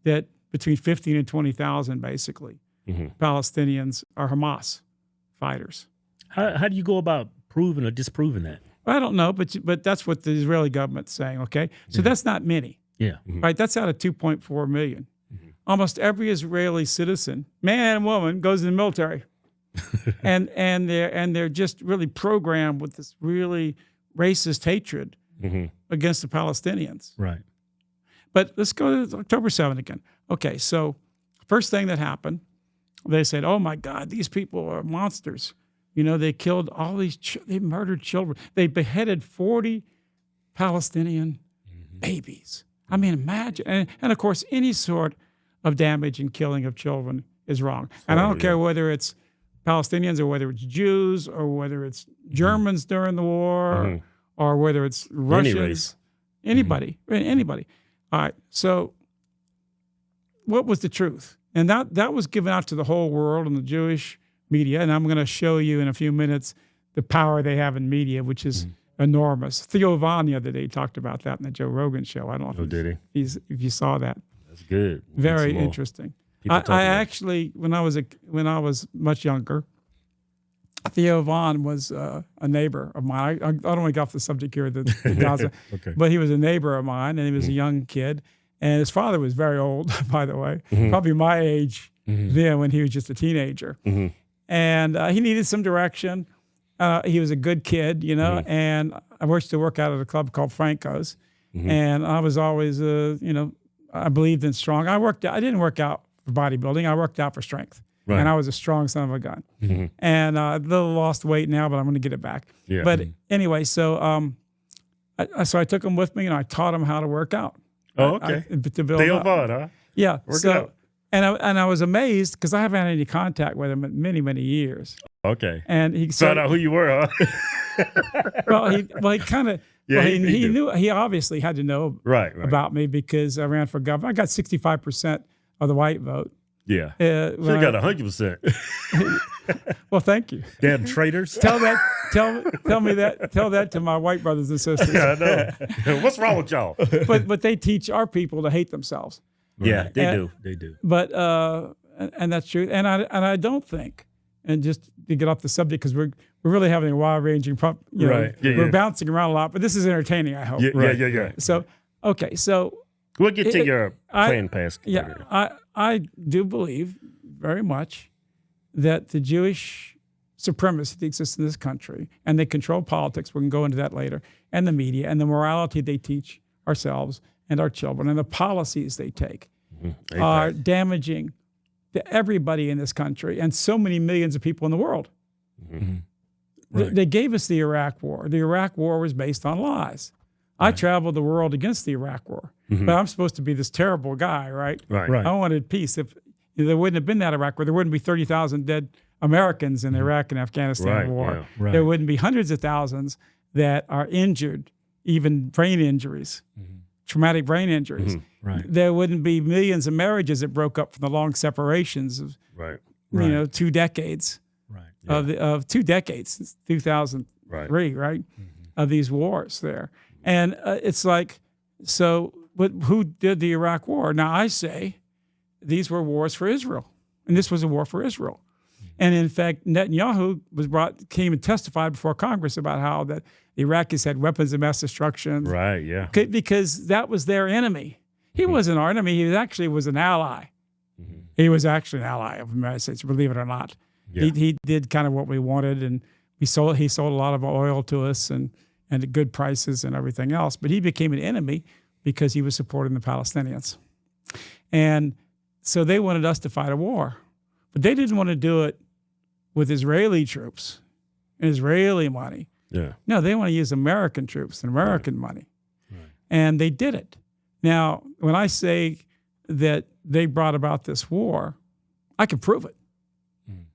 that between 15 and 20,000, basically, Palestinians are Hamas fighters. How do you go about proving or disproving that? I don't know, but that's what the Israeli government's saying, okay? So that's not many. Yeah. Right? That's out of 2.4 million. Almost every Israeli citizen, man and woman, goes in the military. and they're just really programmed with this really racist hatred against the Palestinians. Right. But let's go to October 7th again. Okay, so first thing that happened, they said, oh my God, these people are monsters. They killed all these, they murdered children. They beheaded 40 Palestinian babies. I mean, imagine. And of course, any sort of damage and killing of children is wrong. And I don't care whether it's Palestinians or whether it's Jews or whether it's Germans during the war or whether it's Russians. Anybody. All right. So what was the truth? And that was given out to the whole world in the Jewish media. And I'm going to show you in a few minutes the power they have in media, which is enormous. Theo Von the other day talked about that in the Joe Rogan show. I don't know if you saw that. That's good. Very interesting. I actually, when I was much younger, Theo Vaughn was a neighbor of mine. I don't want to get off the subject here, the Gaza, Okay. but he was a neighbor of mine, and he was a young kid. And his father was very old, by the way, probably my age then when he was just a teenager. And he needed some direction. He was a good kid, you know, and I used to work out at a club called Franco's. And I was always, you know, I believed in strong. I didn't work out for bodybuilding. I worked out for strength. Right. And I was a strong son of a gun. And a little lost weight now, but I'm going to get it back. Yeah. But anyway, so I took him with me and I taught him how to work out. Oh, okay. To build Theo up. Vaughn, huh? Yeah. Work it out. And I was amazed because I haven't had any contact with him in many, many years. Okay. And he found out who you were, huh? he kind of. Yeah, well, he knew. He obviously had to know about me because I ran for governor. I got 65% of the white vote. Yeah, you got 100%. Well, thank you. Damn traitors! Tell that to my white brothers and sisters. Yeah, I know. What's wrong with y'all? But they teach our people to hate themselves. Yeah, they do. They do. But and that's true. And I don't think. And just to get off the subject, because we're really having a wide-ranging, we're bouncing around a lot, but this is entertaining, I hope. Yeah. So, okay, so we'll get to your plan past. Yeah, I do believe very much that the Jewish supremacy that exists in this country, and they control politics, we can go into that later, and the media, and the morality they teach ourselves and our children, and the policies they take are damaging to everybody in this country and so many millions of people in the world. They gave us the Iraq War. The Iraq War was based on lies. I traveled the world against the Iraq War, but I'm supposed to be this terrible guy, right? Right. I wanted peace. If there wouldn't have been that Iraq War, there wouldn't be 30,000 dead Americans in the Iraq and Afghanistan war. Yeah. There wouldn't be hundreds of thousands that are injured, even brain injuries, traumatic brain injuries. There wouldn't be millions of marriages that broke up from the long separations of, 2 decades. Of 2 decades since 2003, right? Of these wars there. And it's like, so, but who did the Iraq War? Now, I say these were wars for Israel, and this was a war for Israel. And in fact, Netanyahu came and testified before Congress about how that the Iraqis had weapons of mass destruction. Right, yeah. Because that was their enemy. He wasn't our enemy. He actually was an ally. He was actually an ally of the United States, believe it or not. Yeah. He did kind of what we wanted, and he sold a lot of oil to us and at good prices and everything else. But he became an enemy because he was supporting the Palestinians. And so they wanted us to fight a war. But they didn't want to do it with Israeli troops and Israeli money. Yeah. No, they want to use American troops and American money. And they did it. Now, when I say that they brought about this war, I can prove it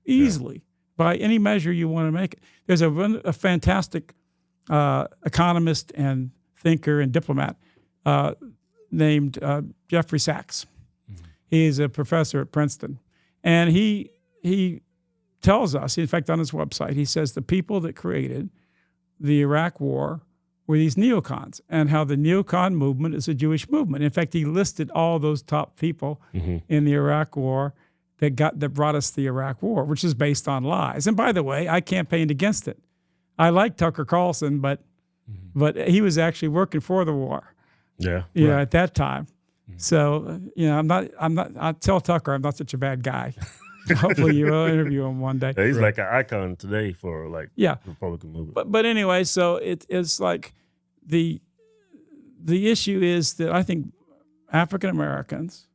easily by any measure you want to make it. There's a fantastic economist and thinker and diplomat named Jeffrey Sachs. He's a professor at Princeton. And he tells us, in fact, on his website, he says the people that created the Iraq War were these neocons, and how the neocon movement is a Jewish movement. In fact, he listed all those top people in the Iraq War that brought us the Iraq War, which is based on lies. And by the way, I campaigned against it. I like Tucker Carlson, but he was actually working for the war. Yeah. At that time. So, I tell Tucker I'm not such a bad guy. Hopefully you will interview him one day. Yeah, he's like an icon today for the Republican movement. But anyway, so it's like the issue is that I think African Americans,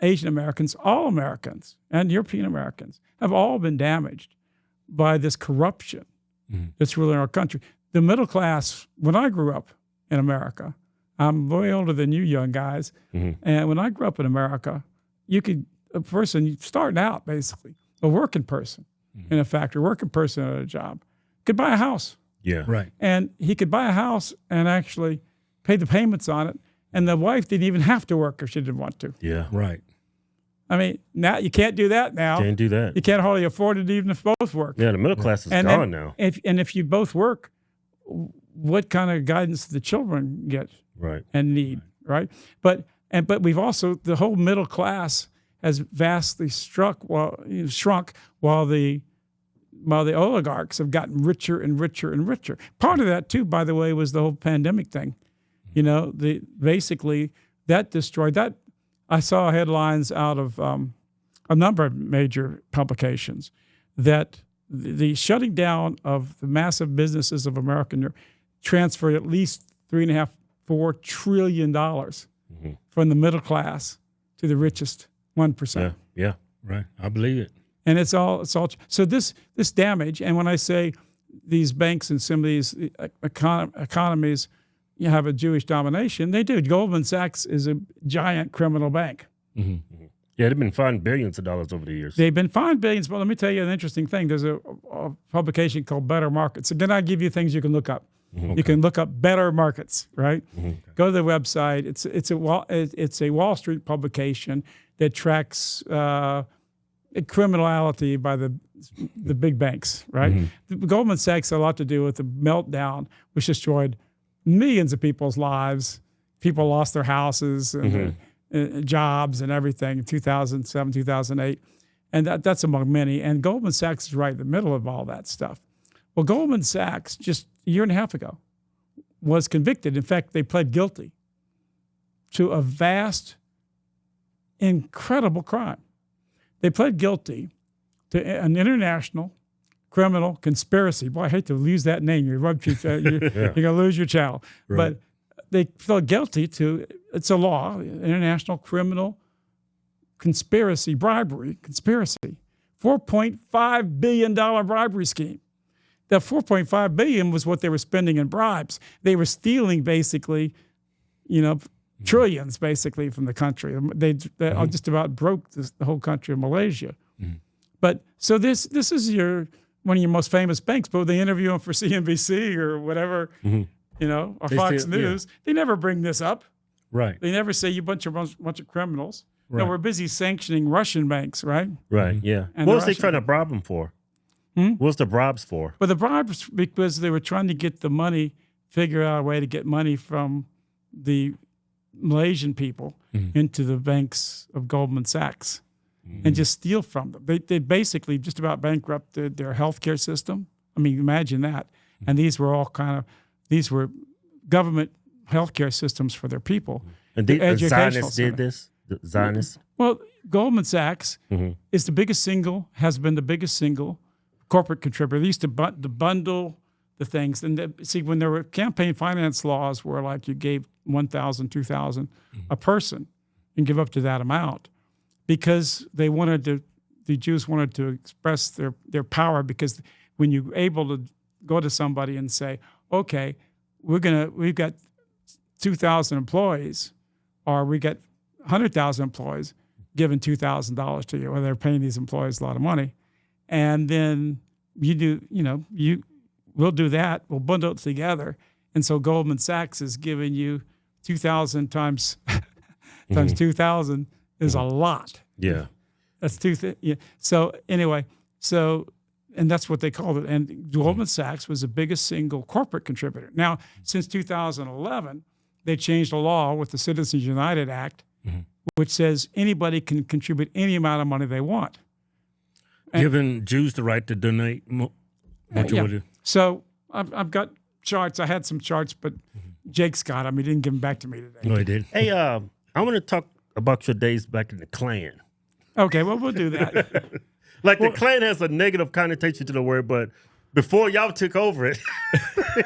Asian Americans, all Americans, and European Americans have all been damaged by this corruption that's ruling our country. The middle class, when I grew up in America, I'm way older than you young guys, and when I grew up in America, a person starting out, basically, a working person in a factory, working person at a job, could buy a house. Yeah. Right. And he could buy a house and actually pay the payments on it, and the wife didn't even have to work if she didn't want to. Yeah. Right. I mean, now you can't do that now. Can't do that. You can't hardly afford it even if both work. Yeah, the middle class is gone now. If you both work, what kind of guidance do the children get and need, right? But we've also, the whole middle class has vastly shrunk while the while the oligarchs have gotten richer and richer and richer. Part of that too, by the way, was the whole pandemic thing. You know, basically that destroyed that. I saw headlines out of a number of major publications that the shutting down of the massive businesses of America transferred at least $3.5-4 trillion from the middle class to the richest 1%. Yeah, right. I believe it. And it's all. So this damage, and when I say these banks and some of these economies, you have a Jewish domination, they do. Goldman Sachs is a giant criminal bank. Mm-hmm. Yeah, they've been fined billions of dollars over the years. They've been fined billions, but let me tell you an interesting thing. There's a publication called Better Markets. Again, I give you things you can look up. Mm-hmm. You can look up Better Markets, right? Mm-hmm. Go to the website. It's a Wall Street publication that tracks criminality by the big banks, right? Mm-hmm. Goldman Sachs had a lot to do with the meltdown, which destroyed millions of people's lives. People lost their houses and jobs and everything in 2007, 2008. And that's among many. And Goldman Sachs is right in the middle of all that stuff. Well, Goldman Sachs, just a year and a half ago, was convicted. In fact, they pled guilty to a vast, incredible crime. They pled guilty to an international criminal conspiracy. Boy, I hate to use that name. You're going to lose your channel. Right. But they pled guilty to, it's a law, international criminal conspiracy, conspiracy. $4.5 billion bribery scheme. That $4.5 billion was what they were spending in bribes. They were stealing basically, trillions basically from the country. They just about broke the whole country of Malaysia. Mm-hmm. But so this is one of your most famous banks, but they interview them for CNBC or whatever, or Fox News. They never bring this up. Right. They never say you bunch of criminals. Right. No, we're busy sanctioning Russian banks, right? Right. Yeah. And what was they trying to bribe them for? What's the bribes for? Well, the bribes because they were trying to get the money, figure out a way to get money from the Malaysian people into the banks of Goldman Sachs and just steal from them. They basically just about bankrupted their healthcare system. I mean, imagine that. And these were all these were government healthcare systems for their people. And the Zionists did this? The Zionists? Well, Goldman Sachs is has been the biggest single corporate contributor. They used to bundle the things. And see, when there were campaign finance laws where like you gave $1,000, $2,000 a person and give up to that amount because the Jews wanted to express their power because when you're able to go to somebody and say, okay, we've got 2,000 employees or we got 100,000 employees giving $2,000 to you, or they're paying these employees a lot of money. And then we'll do that. We'll bundle it together. And so Goldman Sachs is giving you 2,000 times 2,000 is a lot. Yeah. That's So anyway, and that's what they called it. And Goldman Sachs was the biggest single corporate contributor. Now, since 2011, they changed the law with the Citizens United Act, which says anybody can contribute any amount of money they want. Giving Jews the right to donate So I've got charts. I had some charts, but Jake's got them. He didn't give them back to me today. No, he did. Hey, I want to talk about your days back in the Klan. Okay, well, we'll do that. The Klan has a negative connotation to the word, but before y'all took over it,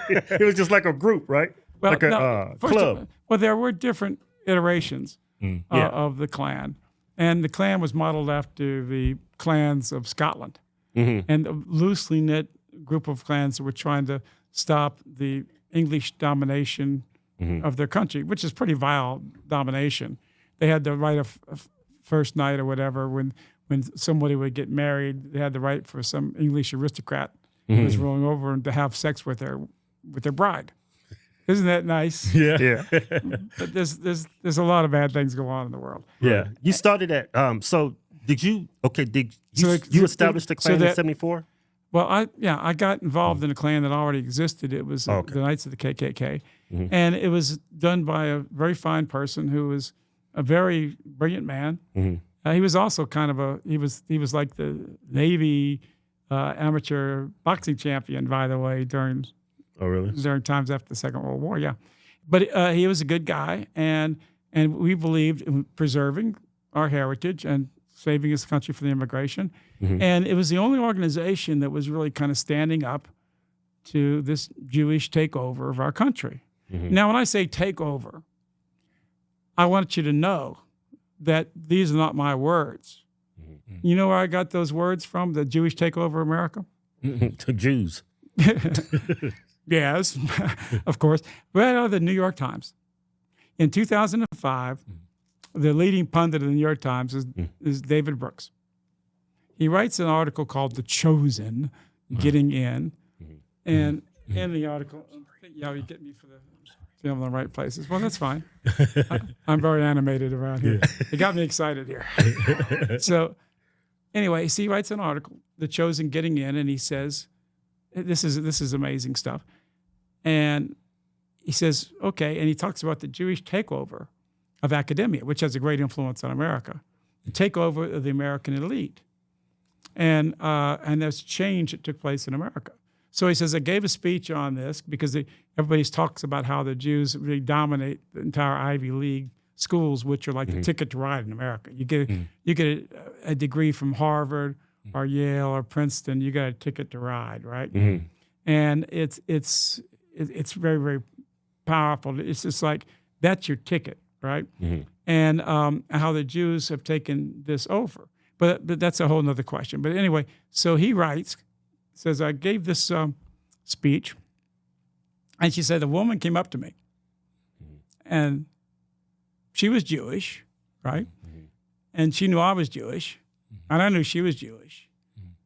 it was just like a group, right? Well, like a club. There were different iterations of the Klan. And the Klan was modeled after the clans of Scotland and a loosely knit group of clans that were trying to stop the English domination of their country, which is pretty vile domination. They had the right of first night or whatever when somebody would get married. They had the right for some English aristocrat who was rolling over and to have sex with their bride. Isn't that nice? Yeah. But there's a lot of bad things going on in the world. Yeah. You started at so did you you establish the Klan in 74? Well, I got involved in a Klan that already existed. It was the Knights of the KKK. And it was done by a very fine person who was a very brilliant man. He was also kind of he was like the Navy amateur boxing champion, by the way, during times after the Second World War. Yeah, but he was a good guy, and we believed in preserving our heritage and saving his country from the immigration. And it was the only organization that was really kind of standing up to this Jewish takeover of our country. Now, when I say takeover, I want you to know that these are not my words. You know where I got those words from, the Jewish takeover of America? To Jews. Yes, of course. Right out of the New York Times. In 2005, the leading pundit of the New York Times is David Brooks. He writes an article called The Chosen, Getting In. And in the article, you get me for the film in the right places. Well, that's fine. I'm very animated around here. It got me excited here. So anyway, he writes an article, The Chosen Getting In, and he says, this is amazing stuff. And he says, okay, and he talks about the Jewish takeover of academia, which has a great influence on America, the takeover of the American elite. And there's change that took place in America. So he says, I gave a speech on this because everybody talks about how the Jews really dominate the entire Ivy League schools, which are like the ticket to ride in America. You get a degree from Harvard or Yale or Princeton, you got a ticket to ride, right? And it's very, very powerful. It's just like, that's your ticket, right? And how the Jews have taken this over. But that's a whole nother question. But anyway, so he writes, says, I gave this speech, and she said, a woman came up to me, and she was Jewish, right? And she knew I was Jewish, and I knew she was Jewish.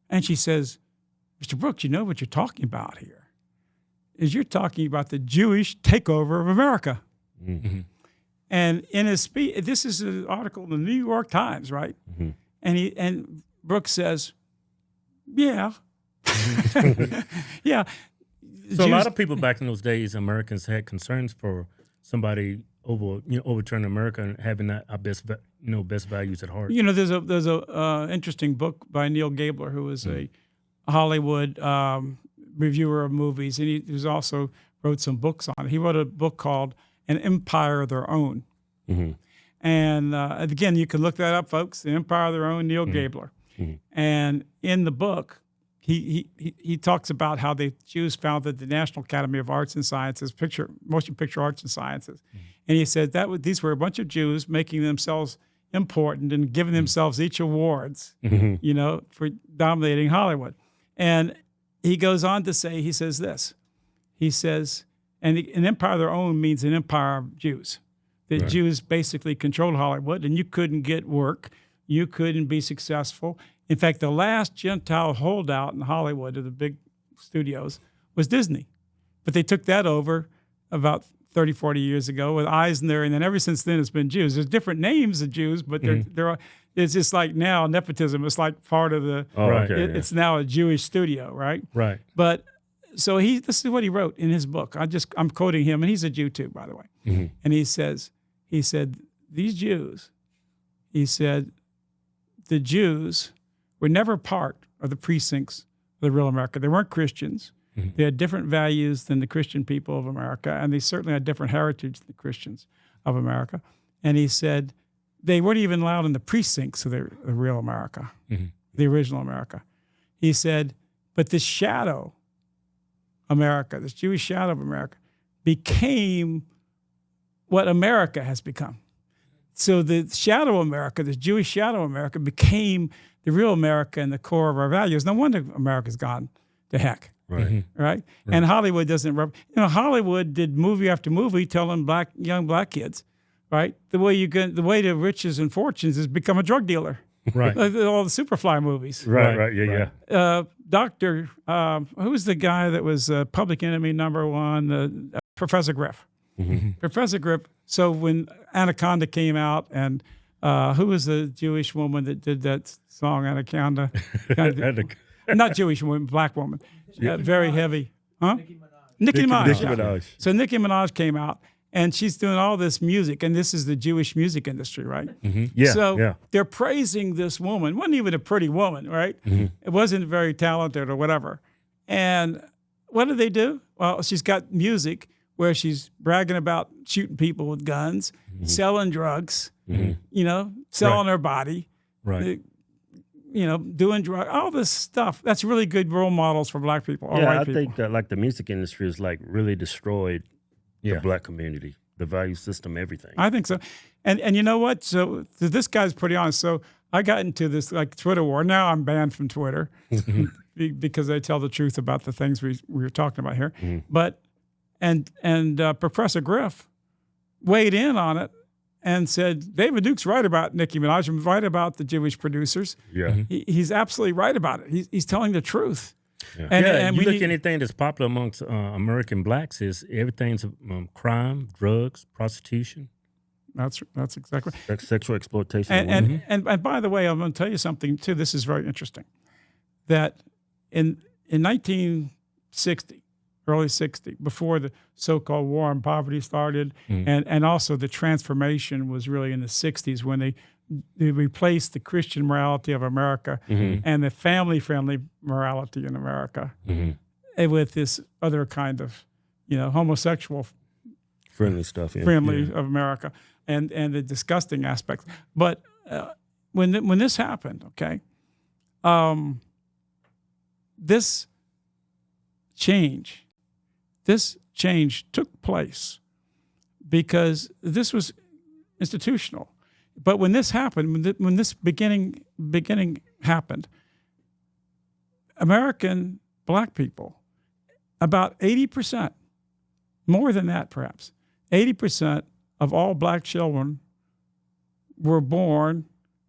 And she says, Mr. Brooks, you know what you're talking about here, is you're talking about the Jewish takeover of America. And in his speech, this is an article in the New York Times, right? And Brooks says, yeah. Yeah. So a lot of people back in those days, Americans had concerns for somebody overturning America and having our best values at heart. There's a interesting book by Neil Gabler, who was a Hollywood reviewer of movies, and he also wrote some books on it. He wrote a book called An Empire of Their Own. And again, you can look that up, folks. An Empire of Their Own, Neil Gabler. And in the book, he talks about how the Jews founded the National Academy of Arts and Sciences, motion picture arts and sciences. And he said these were a bunch of Jews making themselves important and giving themselves each awards, for dominating Hollywood. And he goes on to say, he says this. He says, and an empire of their own means an empire of Jews. The Jews basically controlled Hollywood, and you couldn't get work. You couldn't be successful. In fact, the last Gentile holdout in Hollywood of the big studios was Disney. But they took that over about 30, 40 years ago with Eisner, and then ever since then it's been Jews. There's different names of Jews, but it's just like now nepotism. It's like part of the, it's now a Jewish studio, right? Right. But so this is what he wrote in his book. I'm quoting him, and he's a Jew too, by the way. And he said, these Jews, he said, the Jews were never part of the precincts of the real America. They weren't Christians. They had different values than the Christian people of America, and they certainly had different heritage than the Christians of America. And he said they weren't even allowed in the precincts of the real America, the original America. He said, but this shadow America, this Jewish shadow of America, became what America has become. So the shadow America, this Jewish shadow America, became the real America and the core of our values. No wonder America's gone to heck. Right? And Hollywood doesn't, Hollywood did movie after movie telling young black kids, right? The way to riches and fortunes is become a drug dealer. Right. All the Superfly movies. Right. Doctor, who was the guy that was Public Enemy #1? Professor Griff. Professor Griff. So when Anaconda came out, and who was the Jewish woman that did that song, Anaconda? Not Jewish woman, black woman. Very heavy. Huh? Nicki Minaj. So Nicki Minaj came out, and she's doing all this music, and this is the Jewish music industry, right? Yeah. So they're praising this woman. Wasn't even a pretty woman, right? It wasn't very talented or whatever. And what do? Well, she's got music where she's bragging about shooting people with guns, selling drugs, selling her body, Right. Doing drugs, all this stuff. That's really good role models for black people or white people. I think like the music industry is like really destroyed the black community, the value system, everything. I think so. And you know what? So this guy's pretty honest. So I got into this like Twitter war. Now I'm banned from Twitter because they tell the truth about the things we were talking about here. But and Professor Griff weighed in on it and said, David Duke's right about Nicki Minaj and right about the Jewish producers. Yeah. He's absolutely right about it. He's telling the truth. Yeah. And you look at anything that's popular amongst American blacks is everything's crime, drugs, prostitution. That's exactly right. Sexual exploitation. And by the way, I'm going to tell you something too. This is very interesting. That in 1960, early 60, before the so-called war on poverty started, and also the transformation was really in the 60s when they replaced the Christian morality of America and the family-friendly morality in America with this other kind of, homosexual friendly stuff, friendly of America, and the disgusting aspects. But when this happened, okay, this change took place because this was institutional. But when this happened, when this beginning happened, American black people, about 80%, more than that perhaps, 80% of all black children were born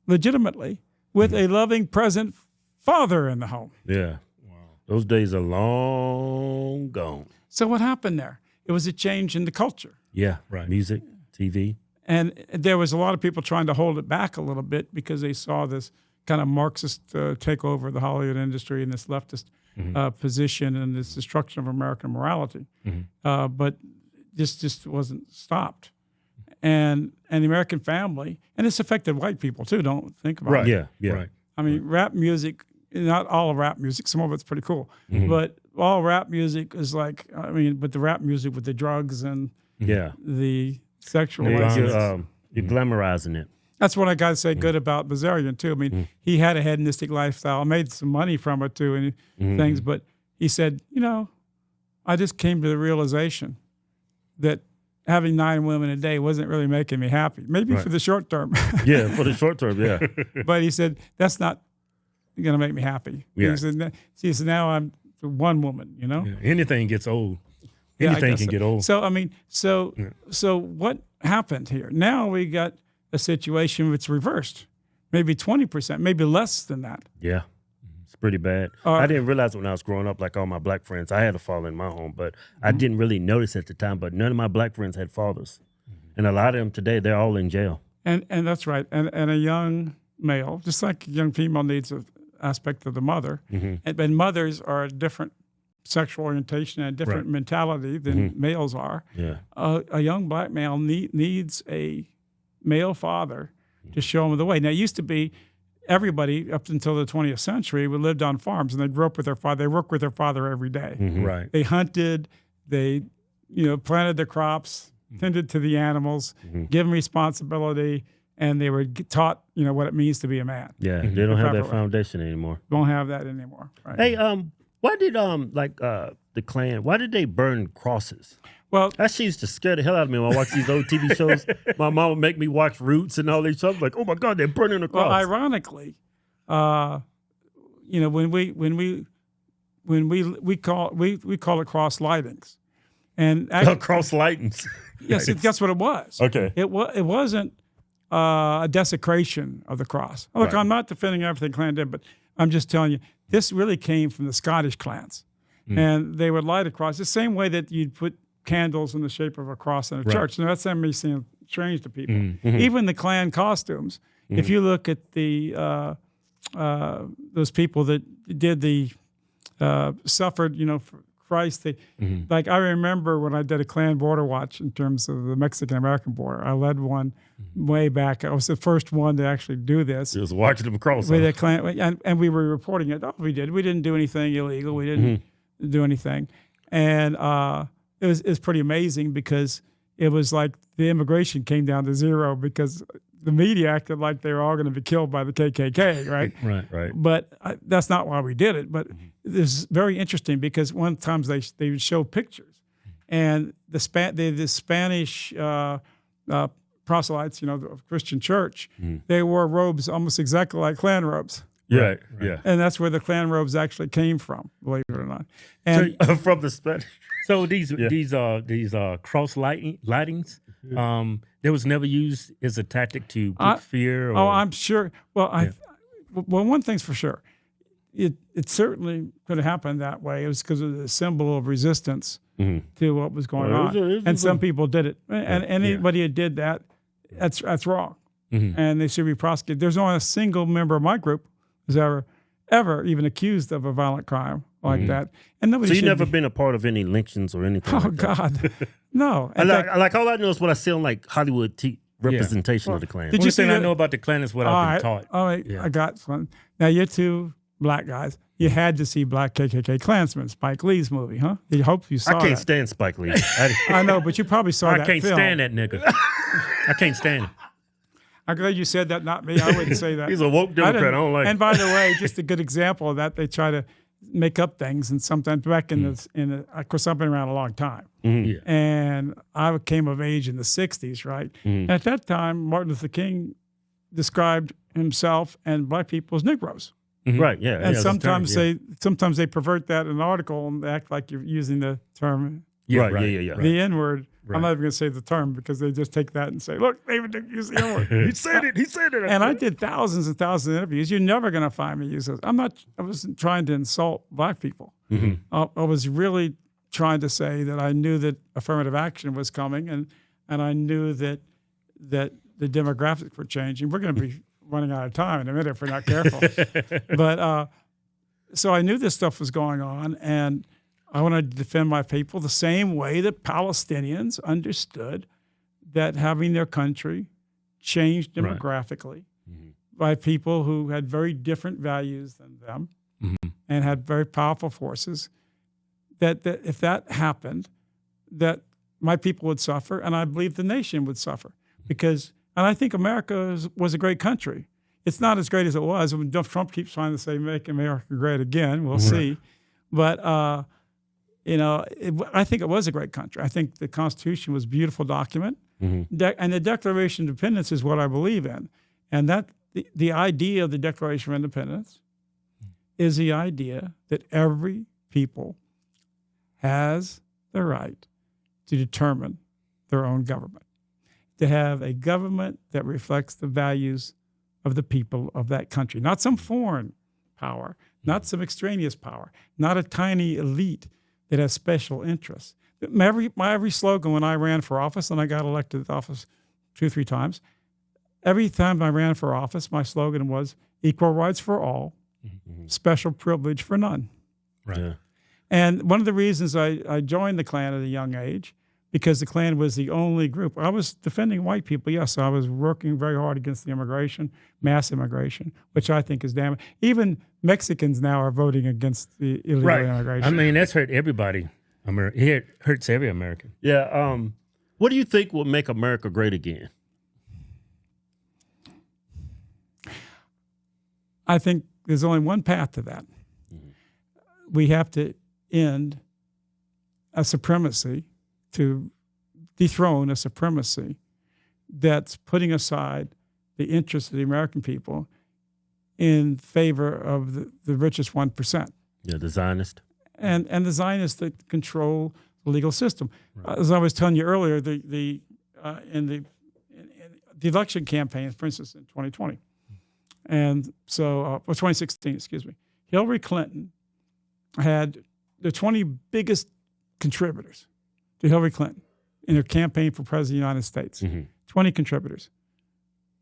legitimately with a loving, present father in the home. Yeah. Wow. Those days are long gone. So what happened there? It was a change in the culture. Yeah, right. Music, TV. And there was a lot of people trying to hold it back a little bit because they saw this kind of Marxist takeover of the Hollywood industry and this leftist position and this destruction of American morality. But this just wasn't stopped. And the American family, and this affected white people too, don't think about it. Yeah. Right. I mean, rap music, not all of rap music, some of it's pretty cool, but all rap music is like, but the rap music with the drugs and the sexual you're glamorizing it. That's what I got to say good about Bazarian too. I mean, he had a hedonistic lifestyle, made some money from it too, and things. But he said, I just came to the realization that having 9 women a day wasn't really making me happy. Maybe for the short term. Yeah, for the short term, yeah. But he said that's not going to make me happy. Yeah. He said now I'm one woman. Yeah. Anything gets old. Anything can get old. So so what happened here? Now we got a situation that's reversed, maybe 20%, maybe less than that. Yeah, it's pretty bad. I didn't realize when I was growing up, like all my black friends, I had a father in my home, but I didn't really notice at the time. But none of my black friends had fathers, and a lot of them today, they're all in jail. And that's right. And a young male, just like a young female needs an aspect of the mother, and mothers are a different sexual orientation and a different mentality than males are. Yeah, a young black male needs a male father to show him the way. Now, it used to be everybody up until the 20th century we lived on farms and they grew up with their father. They worked with their father every day. Right. They hunted. They, planted their crops, tended to the animals, given responsibility, and they were taught, what it means to be a man. Yeah, they don't have that foundation anymore. Don't have that anymore. Right. Hey, why did the Klan? Why did they burn crosses? Well, that shit used to scare the hell out of me when I watch these old TV shows. My mom would make me watch Roots and all these shows. Like, oh my God, they're burning the cross. Well, ironically, when we call it cross lightings, and cross lightings. Yes, that's what it was. Okay, it wasn't a desecration of the cross. Look, I'm not defending everything Klan did, but I'm just telling you this really came from the Scottish clans, and they would light a cross the same way that you'd put candles in the shape of a cross in a church. Now, that's not me seem strange to people. Even the Klan costumes, if you look at the those people that did the suffered, Christ. Like I remember when I did a Klan border watch in terms of the Mexican-American border. I led one way back. I was the first one to actually do this. Just watching them cross. With a Klan, and we were reporting it. Oh, we did. We didn't do anything illegal. We didn't do anything. And it was pretty amazing because it was like the immigration came down to zero because the media acted like they were all going to be killed by the KKK, right? Right. But that's not why we did it. But it's very interesting because one times they would show pictures, and the Spanish proselytes, of Christian church, they wore robes almost exactly like Klan robes. Yeah. And that's where the Klan robes actually came from, believe it or not. And From the Spanish. So these cross lightings, they was never used as a tactic to put fear. Or, I'm sure. Well, one thing's for sure, it certainly could have happened that way. It was because of the symbol of resistance to what was going on, and some people did it. And anybody who did that, that's wrong, and they should be prosecuted. There's only a single member of my group who's ever even accused of a violent crime like that. And nobody. So you've never been a part of any lynchings or anything? Oh like that? God, no. Like all I know is what I see on like Hollywood representation of the Klan. Did Only you see thing I that? know about the Klan is what I've been taught. All right, I got one. Now you're two black guys. You had to see Black KKK Klansman, Spike Lee's movie, huh? I hope you saw I can't that. stand Spike Lee. I know, but you probably saw that I can't film. stand that nigga. I can't stand him. I'm glad you said that, not me. I wouldn't say that. He's a woke Democrat. I don't like. And by the way, just a good example of that, they try to make up things, and sometimes back in the of course, I've been around a long time, and I came of age in the '60s, right? And at that time, Martin Luther King described himself and black people as Negroes. Right, yeah. And sometimes they pervert that in an article and they act like you're using the term Yeah. the N-word. I'm not even going to say the term because they just take that and say, look, David didn't use the N-word. He said it. And I did thousands and thousands of interviews. You're never going to find me use those. I wasn't trying to insult black people. I was really trying to say that I knew that affirmative action was coming, and I knew that the demographics were changing. We're going to be running out of time in a minute if we're not careful. But so I knew this stuff was going on, and I wanted to defend my people the same way that Palestinians understood that having their country changed demographically by people who had very different values than them and had very powerful forces, that if that happened, that my people would suffer, and I believe the nation would suffer. And I think America was a great country. It's not as great as it was. I mean, Trump keeps trying to say, make America great again. We'll see. But I think it was a great country. I think the Constitution was a beautiful document. And the Declaration of Independence is what I believe in. And that the idea of the Declaration of Independence is the idea that every people has the right to determine their own government, to have a government that reflects the values of the people of that country, not some foreign power, not some extraneous power, not a tiny elite that has special interests. My every slogan when I ran for office, and I got elected to office 2 or 3 times, every time I ran for office, my slogan was equal rights for all, special privilege for none. Right. Yeah. And one of the reasons I joined the Klan at a young age, because the Klan was the only group. I was defending white people, yes. I was working very hard against the immigration, mass immigration, which I think is damning. Even Mexicans now are voting against the illegal immigration. I mean, that's hurt everybody. It hurts every American. Yeah. What do you think will make America great again? I think there's only one path to that. We have to end a supremacy, to dethrone a supremacy that's putting aside the interests of the American people in favor of the richest 1%. Yeah, the Zionist. And the Zionists that control the legal system. Right. As I was telling you earlier, in the election campaign, for instance, in 2020, and so 2016, excuse me, Hillary Clinton had the 20 biggest contributors to Hillary Clinton in her campaign for president of the United States. 20 contributors.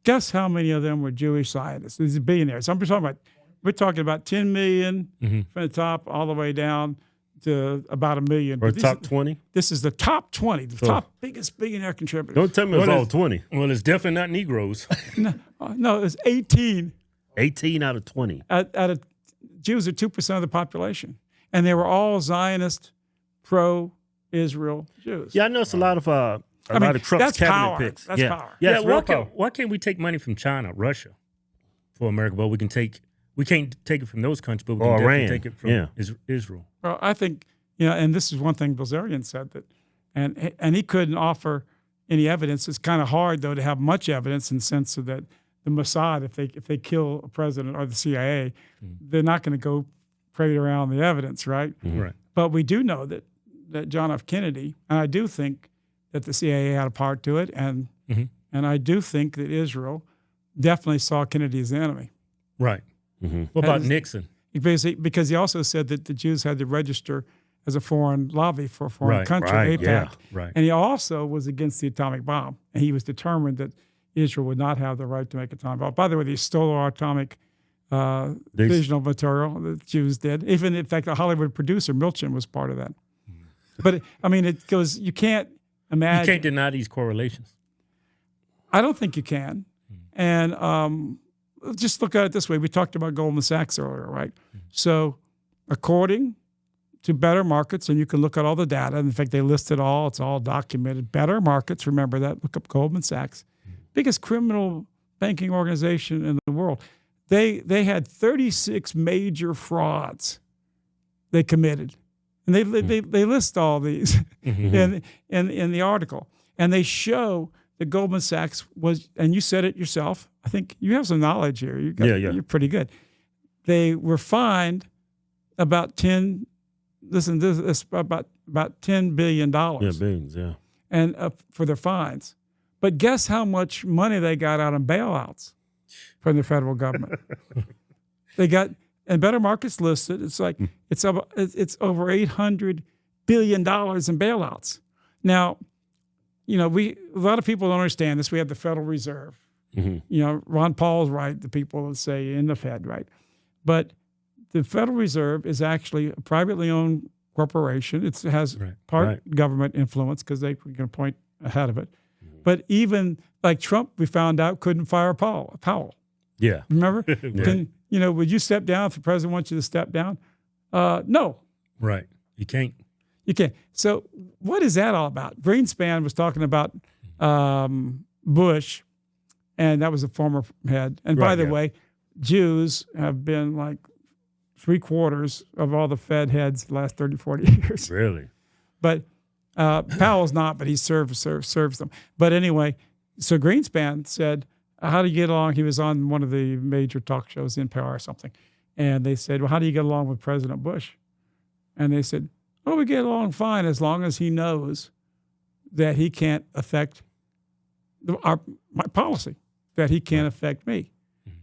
Guess how many of them were Jewish Zionists? These are billionaires. We're talking about 10 million from the top all the way down to about 1 million. Or top 20? This is the top 20, the top biggest billionaire contributors. Don't tell me it's all 20. Well, it's definitely not Negroes. No, it's 18. 18 out of 20. Out of Jews are 2% of the population, and they were all Zionist, pro-Israel Jews. Yeah, I know it's a lot of Trump's that's cabinet power. picks. That's power. Yeah, it's real power. Why can't we take money from China, Russia, for America? But we can't take it from those countries, but we can definitely take it from Israel. Well, I think, and this is one thing Bilzerian said, that, and he couldn't offer any evidence. It's kind of hard, though, to have much evidence in the sense of that the Mossad, if they kill a president or the CIA, they're not going to go parade around the evidence, right? Right. But we do know that John F. Kennedy, and I do think that the CIA had a part to it, and I do think that Israel definitely saw Kennedy as the enemy. Right. What about Nixon? Because he also said that the Jews had to register as a foreign lobby for a foreign country, AIPAC. Yeah, right. And he also was against the atomic bomb. And he was determined that Israel would not have the right to make an atomic bomb. By the way, they stole our atomic fissional material, the Jews did. Even, in fact, a Hollywood producer, Milchin, was part of that. But, I mean, it goes, you can't imagine. You can't deny these correlations. I don't think you can. And just look at it this way. We talked about Goldman Sachs earlier, right? So according to Better Markets, and you can look at all the data. In fact, they list it all. It's all documented. Better Markets, remember that. Look up Goldman Sachs. Biggest criminal banking organization in the world. They had 36 major frauds they committed. And they list all these in the article. And they show that Goldman Sachs was, and you said it yourself, I think you have some knowledge here. You're pretty good. They were fined about $10 billion. Yeah, billions, yeah. And for their fines. But guess how much money they got out in bailouts from the federal government? They got, and Better Markets listed, it's like it's over $800 billion in bailouts. Now, a lot of people don't understand this. We have the Federal Reserve. Ron Paul's right, the people that say in the Fed, right? But the Federal Reserve is actually a privately owned corporation. It has government influence because they can appoint a head of it. But even like Trump, we found out, couldn't fire Powell. Yeah. Remember? Would you step down if the president wants you to step down? No. Right. You can't. You can't. So what is that all about? Greenspan was talking about Bush, and that was a former head. And by the way, Jews have been like 3/4 of all the Fed heads the last 30, 40 years. Really? But Powell's not, but he serves them. But anyway, so Greenspan said, how do you get along? He was on one of the major talk shows, NPR or something. And they said, well, how do you get along with President Bush? And they said, well, we get along fine as long as he knows that he can't affect my policy, that he can't affect me,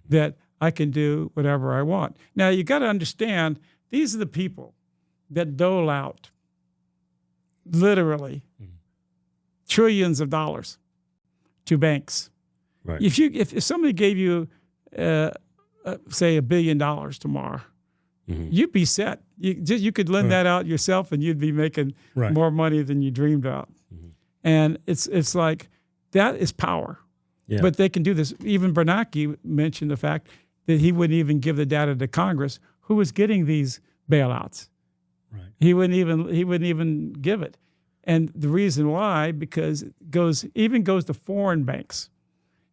that I can do whatever I want. Now, you got to understand, these are the people that dole out literally trillions of dollars to banks. Right. If somebody gave you, say, $1 billion tomorrow, you'd be set. You could lend that out yourself, and you'd be making more money than you dreamed of. And it's like that is power. Yeah. But they can do this. Even Bernanke mentioned the fact that he wouldn't even give the data to Congress, who was getting these bailouts. Right. He wouldn't even give it. And the reason why, because it goes to foreign banks.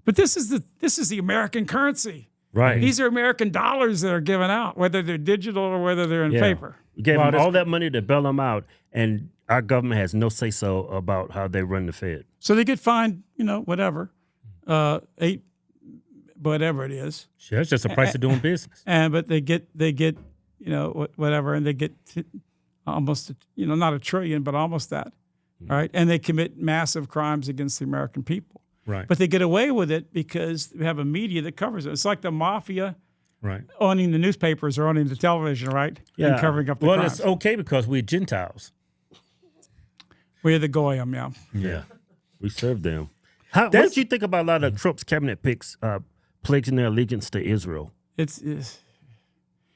But this is the American currency. Right. These are American dollars that are given out, whether they're digital or whether they're in paper. We gave them all that money to bail them out, and our government has no say-so about how they run the Fed. So they get fined, whatever, $8, whatever it is. Sure, it's just a price of doing business. But they get whatever, and they get almost, not $1 trillion, but almost that, right? And they commit massive crimes against the American people. Right. But they get away with it because we have a media that covers it. It's like the mafia owning the newspapers or owning the television, right? Yeah. And covering up the crimes. Well, it's okay because we're Gentiles. We're the Goyim, yeah. Yeah. We serve them. What did you think about a lot of Trump's cabinet picks pledging their allegiance to Israel? It's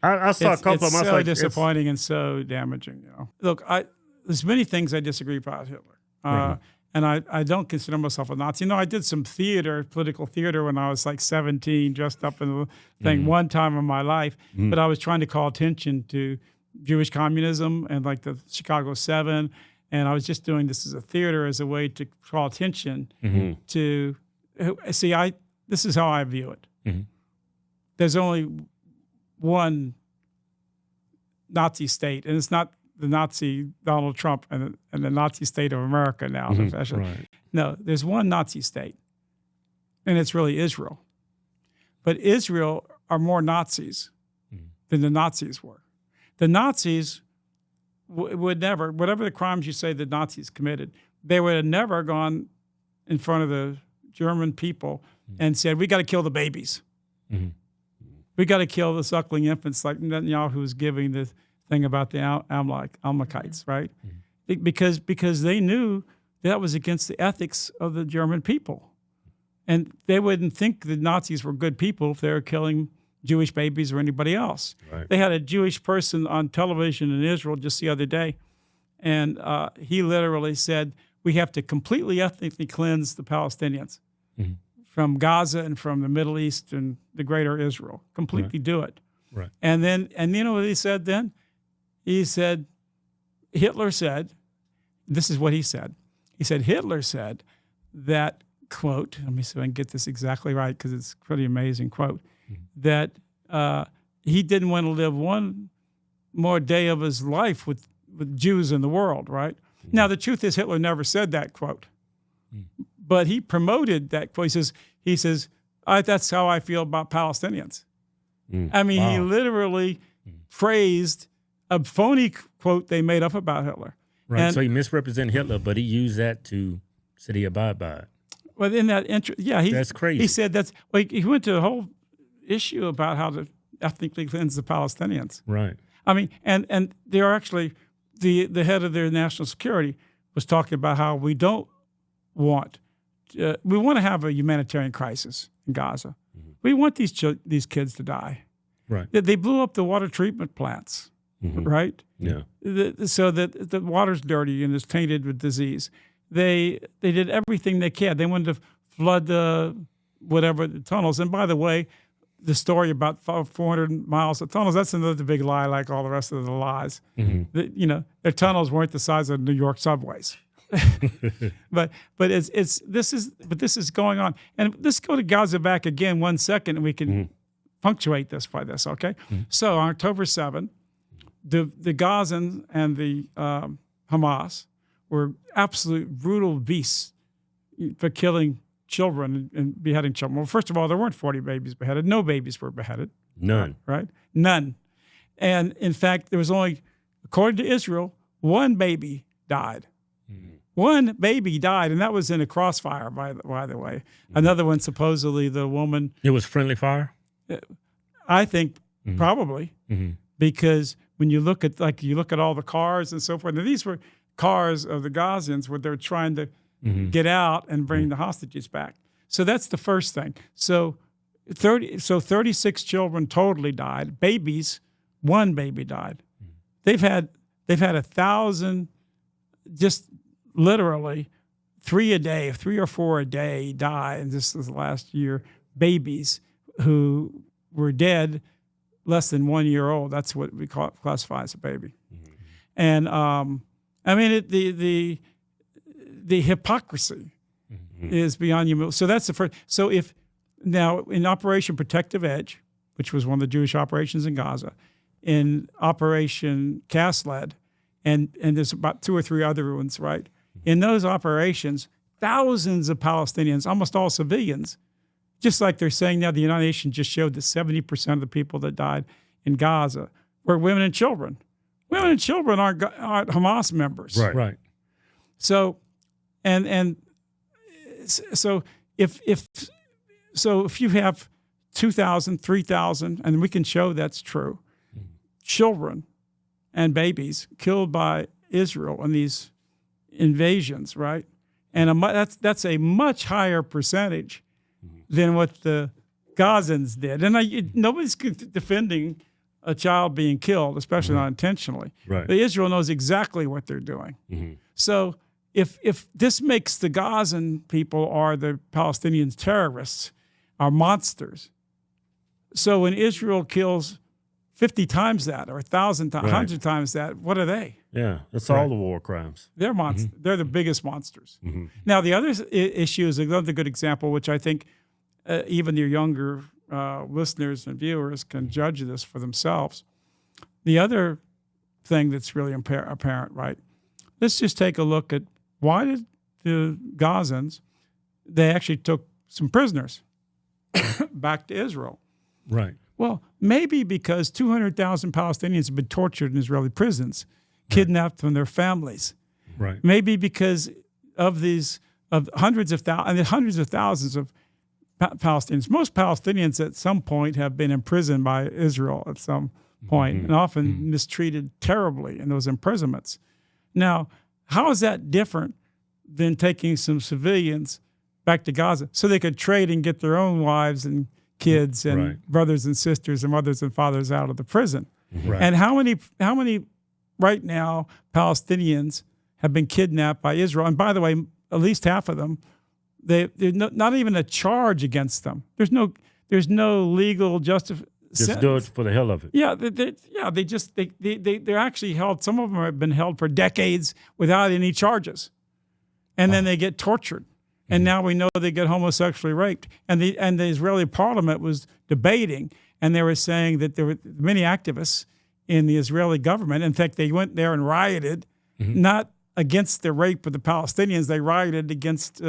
I saw a couple of them. I It's was so like, disappointing and so damaging. Look, there's many things I disagree about Hitler, and I don't consider myself a Nazi. I did some political theater, when I was like 17, dressed up in the thing one time in my life. But I was trying to call attention to Jewish communism and like the Chicago 7, and I was just doing this as a theater, as a way to call attention to. See, this is how I view it. There's only one Nazi state, and it's not the Nazi Donald Trump and the Nazi state of America now, especially. Right. No, there's one Nazi state, and it's really Israel. But Israel are more Nazis than the Nazis were. The Nazis would never, whatever the crimes you say the Nazis committed, they would have never gone in front of the German people and said, we got to kill the babies. We got to kill the suckling infants, like Netanyahu was giving the thing about the Amalekites, right? Because they knew that was against the ethics of the German people. And they wouldn't think the Nazis were good people if they were killing Jewish babies or anybody else. Right. They had a Jewish person on television in Israel just the other day, and he literally said, we have to completely ethnically cleanse the Palestinians from Gaza and from the Middle East and the greater Israel. Completely do it. Right. And you know what he said then? He said, Hitler said, this is what he said. He said, Hitler said that, quote, let me see if I can get this exactly right because it's a pretty amazing quote, that he didn't want to live one more day of his life with Jews in the world, right? Now, the truth is Hitler never said that quote, but he promoted that quote. He says, that's how I feel about Palestinians. I mean, he literally phrased a phony quote they made up about Hitler. Right. And, so he misrepresented Hitler, but he used that to say he abide by it. Well, in that that's crazy. He said he went to a whole issue about how to ethnically cleanse the Palestinians. Right. I mean, and they are actually the head of their national security was talking about how we don't want we want to have a humanitarian crisis in Gaza. We want these kids to die. Right. They blew up the water treatment plants. Right. Yeah. So that the water's dirty and is tainted with disease. They did everything they can. They wanted to flood the tunnels. And by the way, the story about 400 miles of tunnels, that's another big lie, like all the rest of the lies. Their tunnels weren't the size of New York subways. but this is going on. And let's go to Gaza back again 1 second, and we can punctuate this by this, okay? So on October 7th, the Gazans and the Hamas were absolute brutal beasts for killing children and beheading children. Well, first of all, there weren't 40 babies beheaded. No babies were beheaded. None. Right? None. And in fact, there was only, according to Israel, one baby died. One baby died, and that was in a crossfire, by the way. Another one, supposedly, the woman. It was friendly fire? I think probably, because when you look at all the cars and so forth, and these were cars of the Gazans where they're trying to get out and bring the hostages back. So that's the first thing. So 36 children totally died. Babies, one baby died. They've had 1,000, just literally 3 or 4 a day die. And this was last year, babies who were dead less than 1 year old. That's what we classify as a baby. And I mean, the hypocrisy is beyond you. So that's the first. So if now in Operation Protective Edge, which was one of the Jewish operations in Gaza, in Operation Cast Lead, and there's about 2 or 3 other ones, right? In those operations, thousands of Palestinians, almost all civilians, just like they're saying now, the United Nations just showed that 70% of the people that died in Gaza were women and children. Women and children aren't Hamas members. Right. So, so if you have 2,000, 3,000, and we can show that's true, children and babies killed by Israel in these invasions, right? And that's a much higher percentage than what the Gazans did. And nobody's defending a child being killed, especially not intentionally. Right. But Israel knows exactly what they're doing. So if this makes the Gazan people or the Palestinian terrorists are monsters, so when Israel kills 50 times that or 1,000 times, 100 times that, what are they? Yeah, that's all the war crimes. They're monsters. They're the biggest monsters. Now, the other issue is another good example, which I think even your younger listeners and viewers can judge this for themselves. The other thing that's really apparent, right? Let's just take a look at why did the Gazans, they actually took some prisoners back to Israel. Right. Well, maybe because 200,000 Palestinians have been tortured in Israeli prisons, kidnapped from their families. Right. Maybe because of hundreds of thousands of Palestinians. Most Palestinians at some point have been imprisoned by Israel at some point, and often mistreated terribly in those imprisonments. Now, how is that different than taking some civilians back to Gaza so they could trade and get their own wives and kids and brothers and sisters and mothers and fathers out of the prison? Right. And how many right now Palestinians have been kidnapped by Israel? And by the way, at least half of them, they're not even a charge against them. There's no legal justice. Just do it for the hell of it. Yeah, they're actually held. Some of them have been held for decades without any charges, and then they get tortured. And now we know they get homosexually raped. And the Israeli parliament was debating, and they were saying that there were many activists in the Israeli government. In fact, they went there and rioted, not against the rape of the Palestinians. They rioted against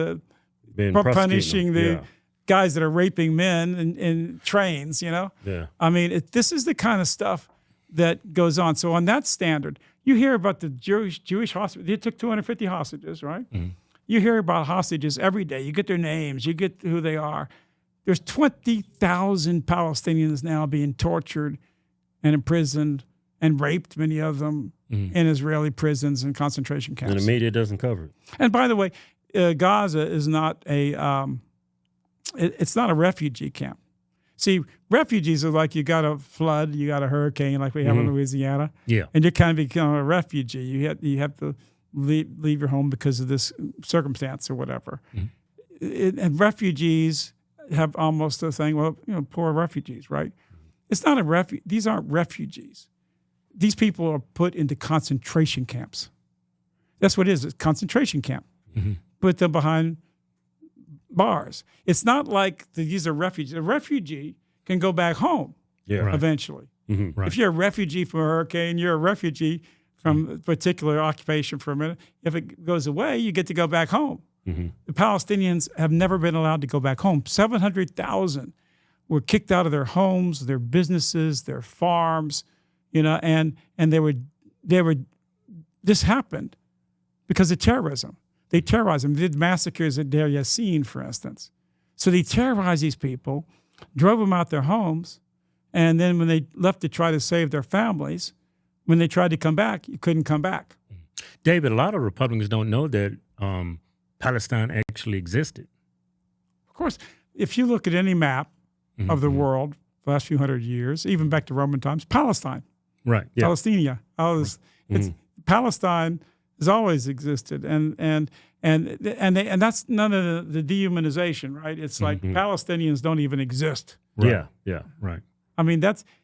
punishing the guys that are raping men in trains, Yeah. I mean, this is the kind of stuff that goes on. So on that standard, you hear about the Jewish hostages. They took 250 hostages, right? You hear about hostages every day. You get their names. You get who they are. There's 20,000 Palestinians now being tortured and imprisoned and raped, many of them in Israeli prisons and concentration camps. And the media doesn't cover it. And by the way, Gaza is not it's not a refugee camp. See, refugees are like you got a flood, you got a hurricane like we have in Louisiana. Yeah. And you kind of become a refugee. You have to leave your home because of this circumstance or whatever. And refugees have almost a thing, well, poor refugees, right? It's not these aren't refugees. These people are put into concentration camps. That's what it is. It's a concentration camp. Put them behind bars. It's not like these are refugees. A refugee can go back home eventually. Right. If you're a refugee from a hurricane, you're a refugee from a particular occupation for a minute. If it goes away, you get to go back home. The Palestinians have never been allowed to go back home. 700,000 were kicked out of their homes, their businesses, their farms, and this happened because of terrorism. They terrorized them. They did massacres at Deir Yassin, for instance. So they terrorized these people, drove them out their homes, and then when they left to try to save their families, when they tried to come back, you couldn't come back. David, a lot of Republicans don't know that Palestine actually existed. Of course, if you look at any map of the world, the last few hundred years, even back to Roman times, Palestine. Right. Yeah. Palestinia. Palestine has always existed, and that's none of the dehumanization, right? It's like Palestinians don't even exist. Right. Yeah. Right. I mean,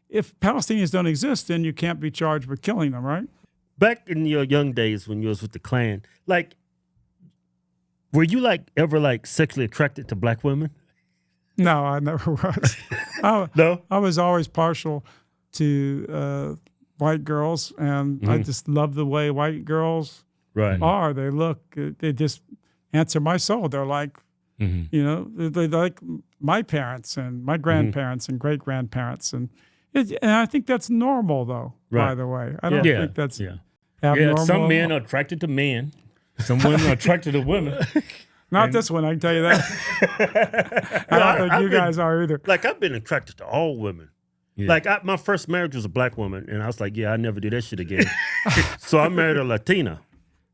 if Palestinians don't exist, then you can't be charged with killing them, right? Back in your young days when you was with the Klan, were you ever sexually attracted to black women? No, I never was. No? I was always partial to white girls, and I just love the way white girls are. They look, they just answer my soul. They're like, they're like my parents and my grandparents and great-grandparents. And I think that's normal, though, by the way. I don't think that's abnormal. Yeah, some men are attracted to men. Some women are attracted to women. Not this one, I can tell you that. I don't think you guys are either. I've been attracted to all women. Yeah. My first marriage was a black woman, and I was like, I never do that shit again. So I married a Latina.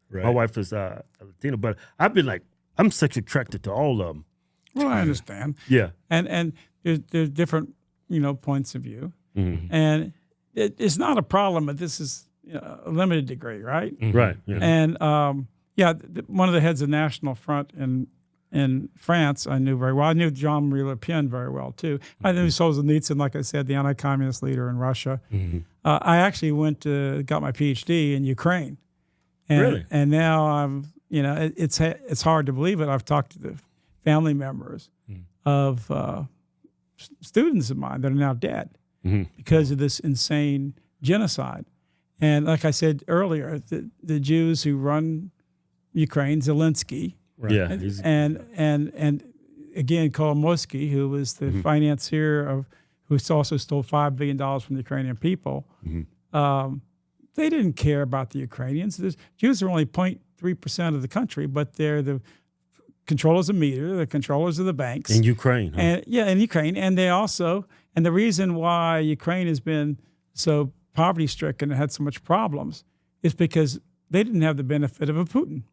Right. My wife is a Latina, but I've been I'm sexually attracted to all of them. Well, I understand. Yeah. And there's different, points of view. And it's not a problem, but this is a limited degree, right? Right. Yeah. And one of the heads of National Front in France I knew very well. I knew Jean-Marie Le Pen very well too. I knew Solzhenitsyn, like I said, the anti-communist leader in Russia. I actually got my PhD in Ukraine. And, Really? And now I'm, it's hard to believe it. I've talked to the family members of students of mine that are now dead because of this insane genocide. And like I said earlier, the Jews who run Ukraine, Zelensky, Right. Yeah. and again, Kolomoisky, who was the financier who also stole $5 billion from the Ukrainian people. They didn't care about the Ukrainians. The Jews are only 0.3% of the country, but they're the controllers of media, the controllers of the banks. In Ukraine. Huh? In Ukraine. And they also, and the reason why Ukraine has been so poverty-stricken and had so much problems is because they didn't have the benefit of a Putin.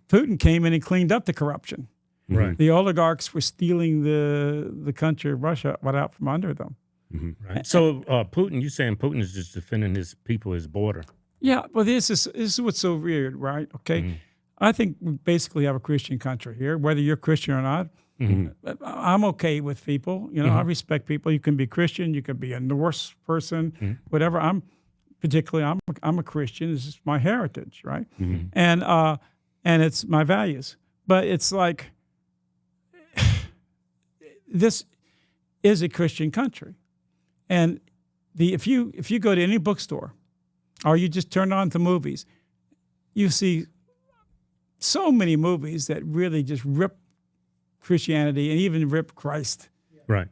Putin came in and cleaned up the corruption. Right. The oligarchs were stealing the country of Russia right out from under them. Right. So Putin, you saying Putin is just defending his people, his border? Yeah, well, this is what's so weird, right? Okay, I think we basically have a Christian country here, whether you're Christian or not. I'm okay with people. I respect people. You can be Christian, you can be a Norse person, whatever. I'm a Christian. This is my heritage, right? And it's my values. But it's like this is a Christian country, and if you go to any bookstore, or you just turn on the movies, you see so many movies that really just rip Christianity and even rip Christ. Right.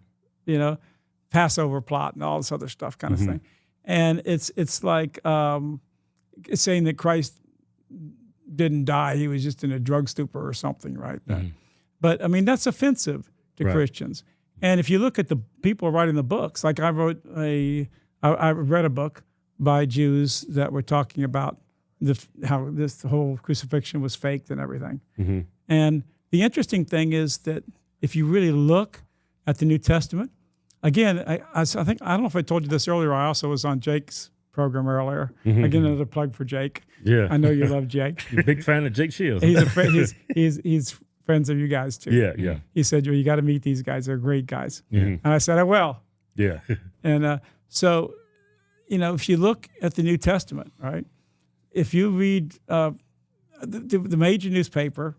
Passover plot and all this other stuff kind of thing. And it's like it's saying that Christ didn't die. He was just in a drug stupor or something, right? But, I mean, that's offensive to Christians. And if you look at the people writing the books, like I read a book by Jews that were talking about how this whole crucifixion was faked and everything. And the interesting thing is that if you really look at the New Testament, again, I don't know if I told you this earlier. I also was on Jake's program earlier. Again, another plug for Jake. Yeah, I know you love Jake. You're a big fan of Jake Shields. He's a friend. He's friends of you guys too. Yeah. He said, "You got to meet these guys. They're great guys." And I said, "I will." Yeah. And so, if you look at the New Testament, right? If you read the major newspaper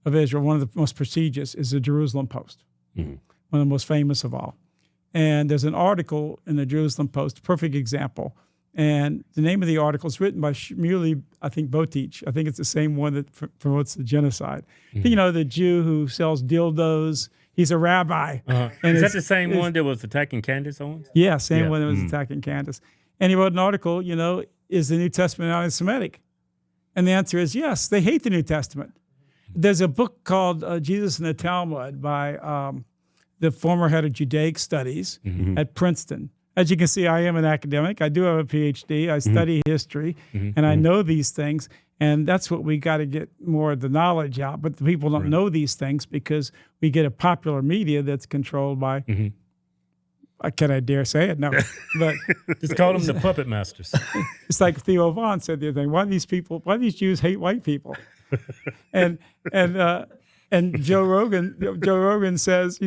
of Israel, one of the most prestigious is the Jerusalem Post, one of the most famous of all. And there's an article in the Jerusalem Post, perfect example. And the name of the article is written by Shmuley, I think, Botich. I think it's the same one that promotes the genocide. The Jew who sells dildos. He's a rabbi. And is that the same one that was attacking Candace Owens? Yeah, same one that was attacking Candace. And he wrote an article, is the New Testament anti-Semitic? And the answer is yes, they hate the New Testament. There's a book called Jesus in the Talmud by the former head of Judaic Studies at Princeton. As you can see, I am an academic. I do have a PhD. I study history, and I know these things. And that's what we got to get more of the knowledge out. But the people don't know these things because we get a popular media that's controlled by, can I dare say it? No. But just call them the puppet masters. It's like Theo Vaughn said the other thing. Why do these Jews hate white people? And Joe Rogan says,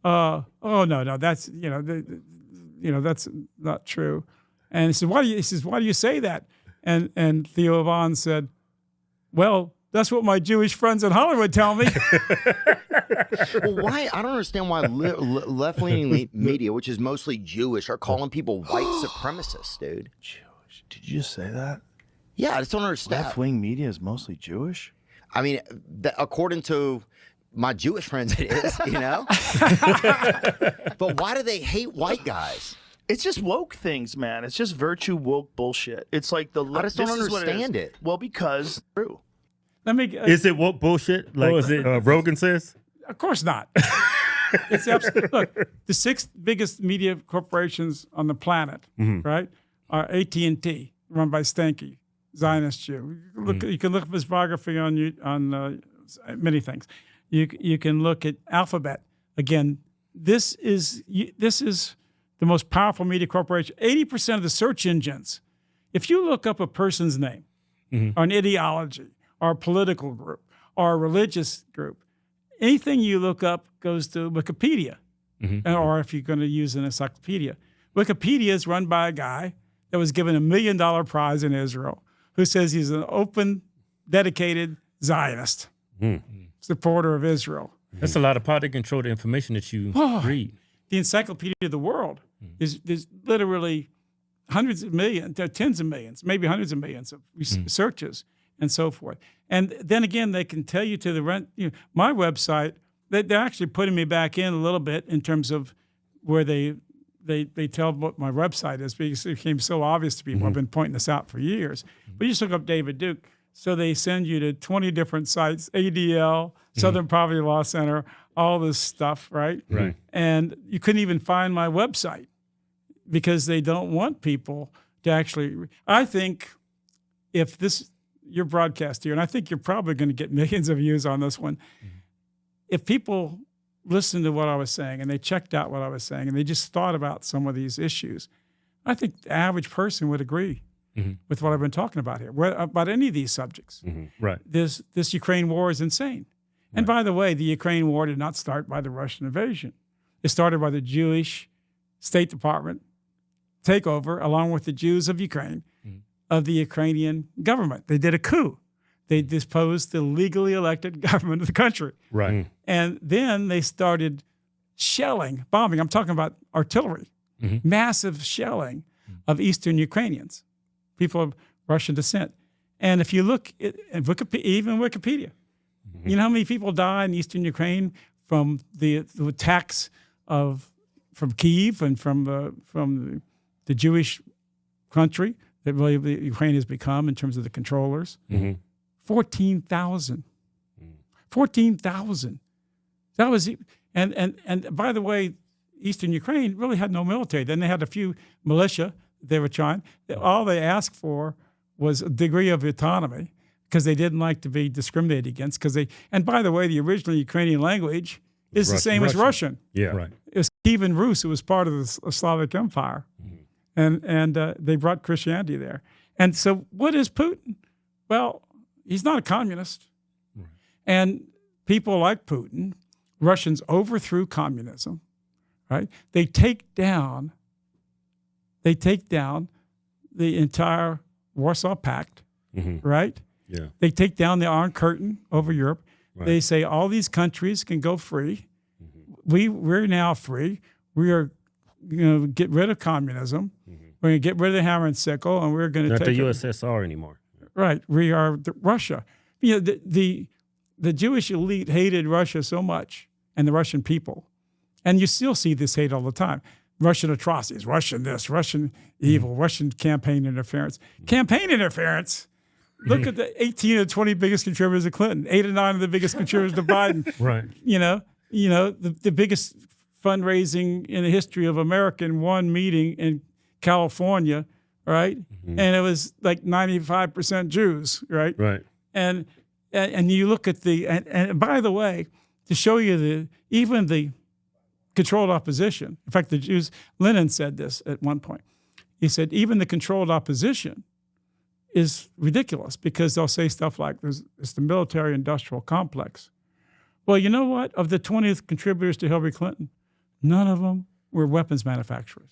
oh no, that's that's not true. And he said, why do you say that? And Theo Vaughn said, well, that's what my Jewish friends in Hollywood tell me. Well, why? I don't understand why left-leaning media, which is mostly Jewish, are calling people white supremacists, dude. Jewish? Did you just say that? Yeah, I just don't understand. Left-wing media is mostly Jewish? I mean, according to my Jewish friends, it is, But why do they hate white guys? It's just woke things, man. It's just virtue woke bullshit. It's like I just don't understand it. Well, because true. Is it woke bullshit? Like Rogan says? Of course not. It's look, the 6 biggest media corporations on the planet, right, are AT&T, run by Stanky, Zionist Jew. You can look up his biography on many things. You can look at Alphabet. Again, this is the most powerful media corporation, 80% of the search engines, if you look up a person's name or an ideology or a political group or a religious group, anything you look up goes to Wikipedia, or if you're going to use an encyclopedia. Wikipedia is run by a guy that was given $1 million prize in Israel, who says he's an open, dedicated Zionist supporter of Israel. That's a lot of power to control the information that you read. The Encyclopedia of the World is there's literally tens of millions, maybe hundreds of millions of searches and so forth. And then again, they can tell you to the rent. My website, they're actually putting me back in a little bit in terms of where they tell what my website is, because it became so obvious to people. I've been pointing this out for years. But you just look up David Duke. So they send you to 20 different sites, ADL, Southern Poverty Law Center, all this stuff, right? Right. And you couldn't even find my website because they don't want people to actually. I think if you're broadcast here, and I think you're probably going to get millions of views on this one, if people listened to what I was saying and they checked out what I was saying and they just thought about some of these issues, I think the average person would agree with what I've been talking about here, about any of these subjects. Right. This Ukraine war is insane. And by the way, the Ukraine war did not start by the Russian invasion. It started by the Jewish State Department takeover, along with the Jews of Ukraine, of the Ukrainian government. They did a coup. They disposed the legally elected government of the country. Right. And then they started shelling, bombing. I'm talking about artillery, massive shelling of Eastern Ukrainians, people of Russian descent. And if you look at Wikipedia, even Wikipedia, you know how many people die in Eastern Ukraine from the attacks from Kyiv and from the Jewish country that really Ukraine has become in terms of the controllers? 14,000. 14,000. That was, and by the way, Eastern Ukraine really had no military. Then they had a few militia they were trying. All they asked for was a degree of autonomy because they didn't like to be discriminated against. And by the way, the original Ukrainian language is the same as Russian. Yeah. Right. It was Kievan Rus. It was part of the Slavic Empire. And they brought Christianity there. And so what is Putin? Well, he's not a communist. Right. And people like Putin, Russians overthrew communism, right? They take down the entire Warsaw Pact, right? Yeah. They take down the Iron Curtain over Europe. Right. They say all these countries can go free. We're now free. We are going to get rid of communism. We're going to get rid of the hammer and sickle, and we're going to not the USSR anymore. Right. We are Russia. You know, the Jewish elite hated Russia so much, and the Russian people. And you still see this hate all the time. Russian atrocities, Russian this, Russian evil, Russian campaign interference. Campaign interference? Look at the 18 or 20 biggest contributors to Clinton, 8 or 9 of the biggest contributors to Biden. Right. You know, the biggest fundraising in the history of America in one meeting in California, right? And it was like 95% Jews, right? Right. And you look at and by the way, to show you even the controlled opposition. In fact, the Jews, Lenin said this at one point. He said, even the controlled opposition is ridiculous because they'll say stuff like, it's the military-industrial complex. Well, you know what? Of the 20th contributors to Hillary Clinton, none of them were weapons manufacturers.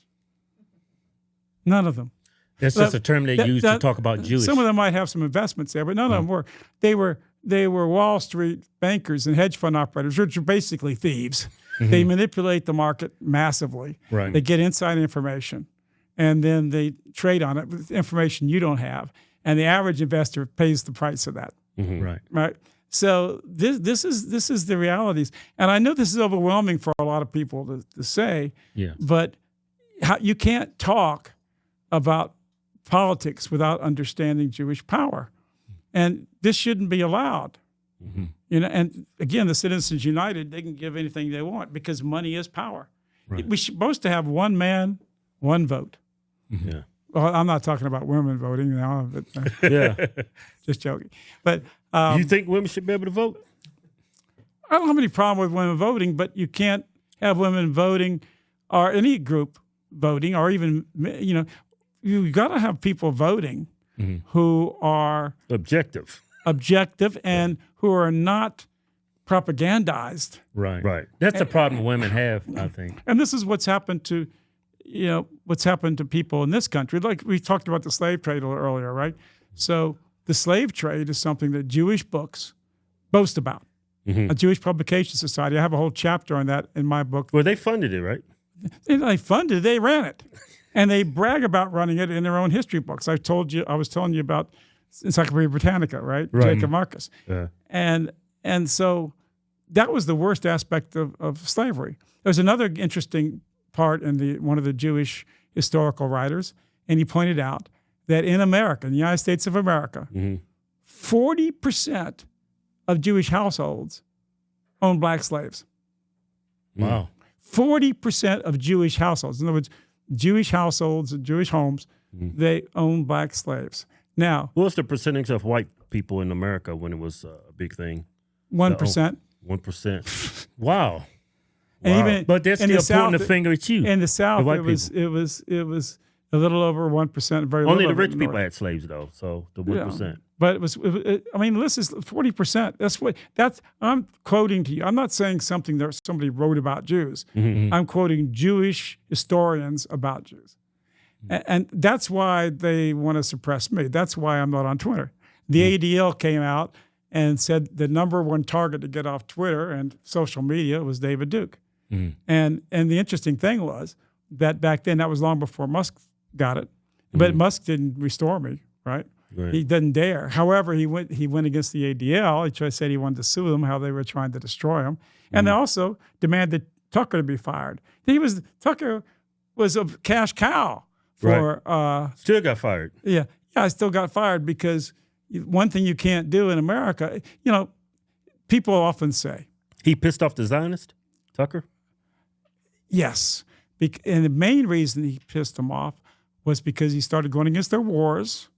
None of them. That's just a term they use to talk about Jewish. Some of them might have some investments there, but none of them were. They were Wall Street bankers and hedge fund operators, which are basically thieves. They manipulate the market massively. Right. They get inside information, and then they trade on it with information you don't have. And the average investor pays the price of that. Right. Right. So this is the realities. And I know this is overwhelming for a lot of people to say. Yeah. But you can't talk about politics without understanding Jewish power. And this shouldn't be allowed. You know, and again, the Citizens United, they can give anything they want because money is power. Right. We're supposed to have one man, one vote. Yeah. Well, I'm not talking about women voting now, but Yeah. just joking. But You think women should be able to vote? I don't have any problem with women voting, but you can't have women voting or any group voting, or even, you got to have people voting who are objective and who are not propagandized. Right. That's the problem women have, I think. And this is what's happened to, people in this country. Like we talked about the slave trade earlier, right? So the slave trade is something that Jewish books boast about. A Jewish Publication Society. I have a whole chapter on that in my book. Well, they funded it, right? They funded it. They ran it. And they brag about running it in their own history books. I was telling you about Encyclopedia Britannica, right? Jacob Marcus. Yeah. And so that was the worst aspect of slavery. There's another interesting part in one of the Jewish historical writers, and he pointed out that in America, in the United States of America, 40% of Jewish households own black slaves. Wow. 40% of Jewish households. In other words, Jewish households, Jewish homes, they own black slaves. Now, what was the percentage of white people in America when it was a big thing? 1%. 1%. Wow. And but they're still pointing the finger at you. In the South, it was a little over 1%. Very only little the rich of it people had slaves, though. So the 1%. Yeah. But this is 40%. I'm quoting to you. I'm not saying something that somebody wrote about Jews. I'm quoting Jewish historians about Jews. And that's why they want to suppress me. That's why I'm not on Twitter. The ADL came out and said the number one target to get off Twitter and social media was David Duke. And the interesting thing was that back then, that was long before Musk got it. But Musk didn't restore me, right? He didn't dare. However, he went against the ADL. He said he wanted to sue them, how they were trying to destroy him. And they also demanded Tucker to be fired. Tucker was a cash cow for still got fired. Yeah, I still got fired because one thing you can't do in America, people often say he pissed off the Zionist, Tucker. Yes, and the main reason he pissed them off was because he started going against their wars.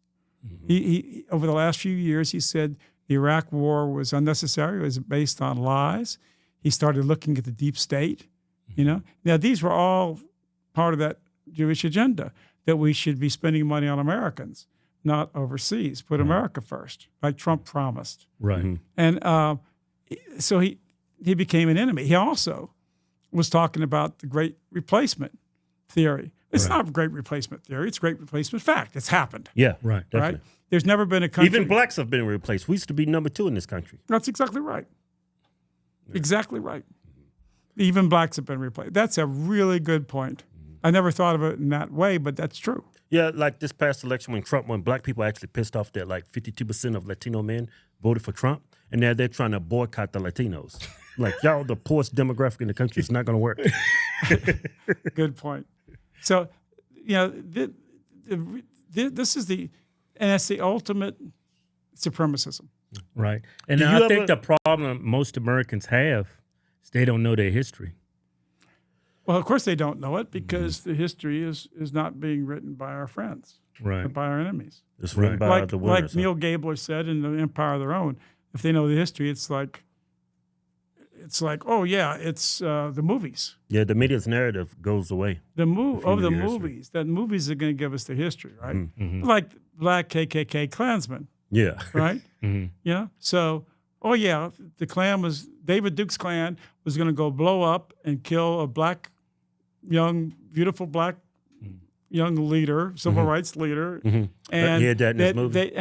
He over the last few years, he said the Iraq war was unnecessary. It was based on lies. He started looking at the deep state. Now these were all part of that Jewish agenda, that we should be spending money on Americans, not overseas. Put America first, like Trump promised. Right. And so he became an enemy. He also was talking about the Great Replacement theory. It's not a great replacement theory. It's great replacement fact. It's happened. Yeah, right. Definitely. Right? There's never been a country. Even blacks have been replaced. We used to be number 2 in this country. That's exactly right. Exactly right. Even blacks have been replaced. That's a really good point. I never thought of it in that way, but that's true. Yeah, like this past election when black people actually pissed off that like 52% of Latino men voted for Trump, and now they're trying to boycott the Latinos. Like, y'all, the poorest demographic in the country. It's not going to work. Good point. So, this is and that's the ultimate supremacism. Right. And I think the problem most Americans have is they don't know their history. Well, of course they don't know it because the history is not being written by our friends, but by our enemies. It's written by the winners. Like Neil Gabler said in The Empire of Their Own, if they know the history, it's like, oh yeah, it's the movies. Yeah, the media's narrative goes away. The movies. That movies are going to give us the history, right? Like black KKK Klansmen. Yeah. Right? So, oh yeah, the Klan was, David Duke's Klan was going to go blow up and kill a beautiful black young leader, civil rights leader. And he had that in his movie.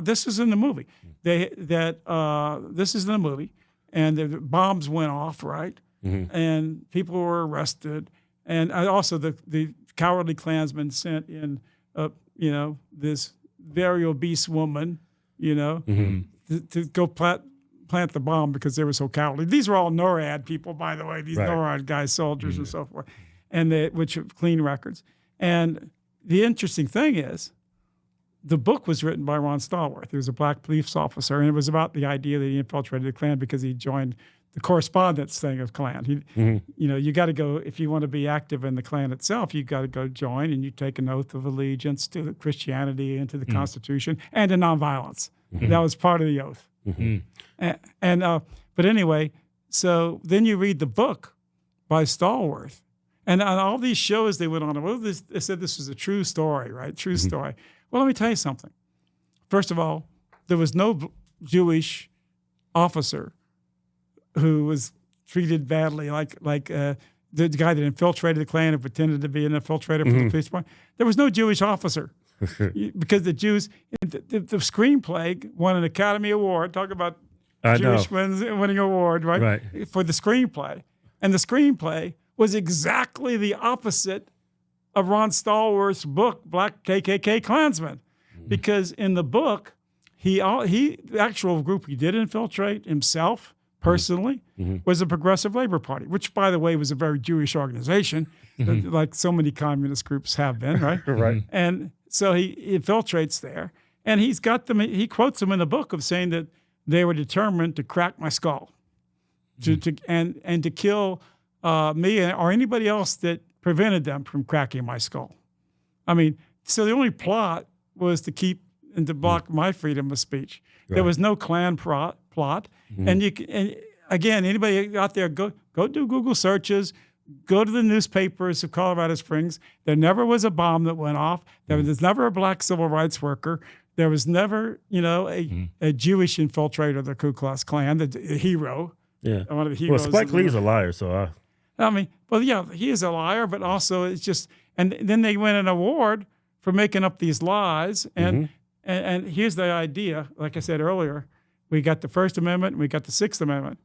This is in the movie. This is in the movie. And the bombs went off, right? And people were arrested. And also the cowardly Klansmen sent in, this very obese woman, to go plant the bomb because they were so cowardly. These were all NORAD people, by the way, these NORAD guys, soldiers and so forth, and which have clean records. And the interesting thing is, the book was written by Ron Stallworth. He was a black police officer, and it was about the idea that he infiltrated the Klan because he joined the correspondence thing of Klan. You got to go, if you want to be active in the Klan itself, you got to go join, and you take an oath of allegiance to Christianity and to the Constitution and to nonviolence. That was part of the oath. But anyway, so then you read the book by Stallworth, And on all these shows they went on, well, they said this was a true story, right? True story. Well, let me tell you something. First of all, there was no Jewish officer who was treated badly, like the guy that infiltrated the Klan and pretended to be an infiltrator for the police department. There was no Jewish officer because the Jews, the screenplay won an Academy Award. Talk about Jewish winning an award, right? For the screenplay. And the screenplay was exactly the opposite of Ron Stallworth's book, Black KKK Klansman. Because in the book, the actual group he did infiltrate himself personally was the Progressive Labor Party, which, by the way, was a very Jewish organization, like so many communist groups have been, right? Right. And so he infiltrates there, and he's got them. He quotes them in the book of saying that they were determined to crack my skull, and to kill me or anybody else that prevented them from cracking my skull. I mean, so the only plot was to keep and to block my freedom of speech. Right. There was no Klan plot. And again, anybody out there, go do Google searches, go to the newspapers of Colorado Springs. There never was a bomb that went off. There was never a black civil rights worker. There was never, a Jewish infiltrator of the Ku Klux Klan, the hero. Yeah. One of the heroes. Well, Spike Lee's a liar, so he is a liar, but also it's just, and then they win an award for making up these lies. And here's the idea, like I said earlier, we got the First Amendment, and we got the Sixth Amendment.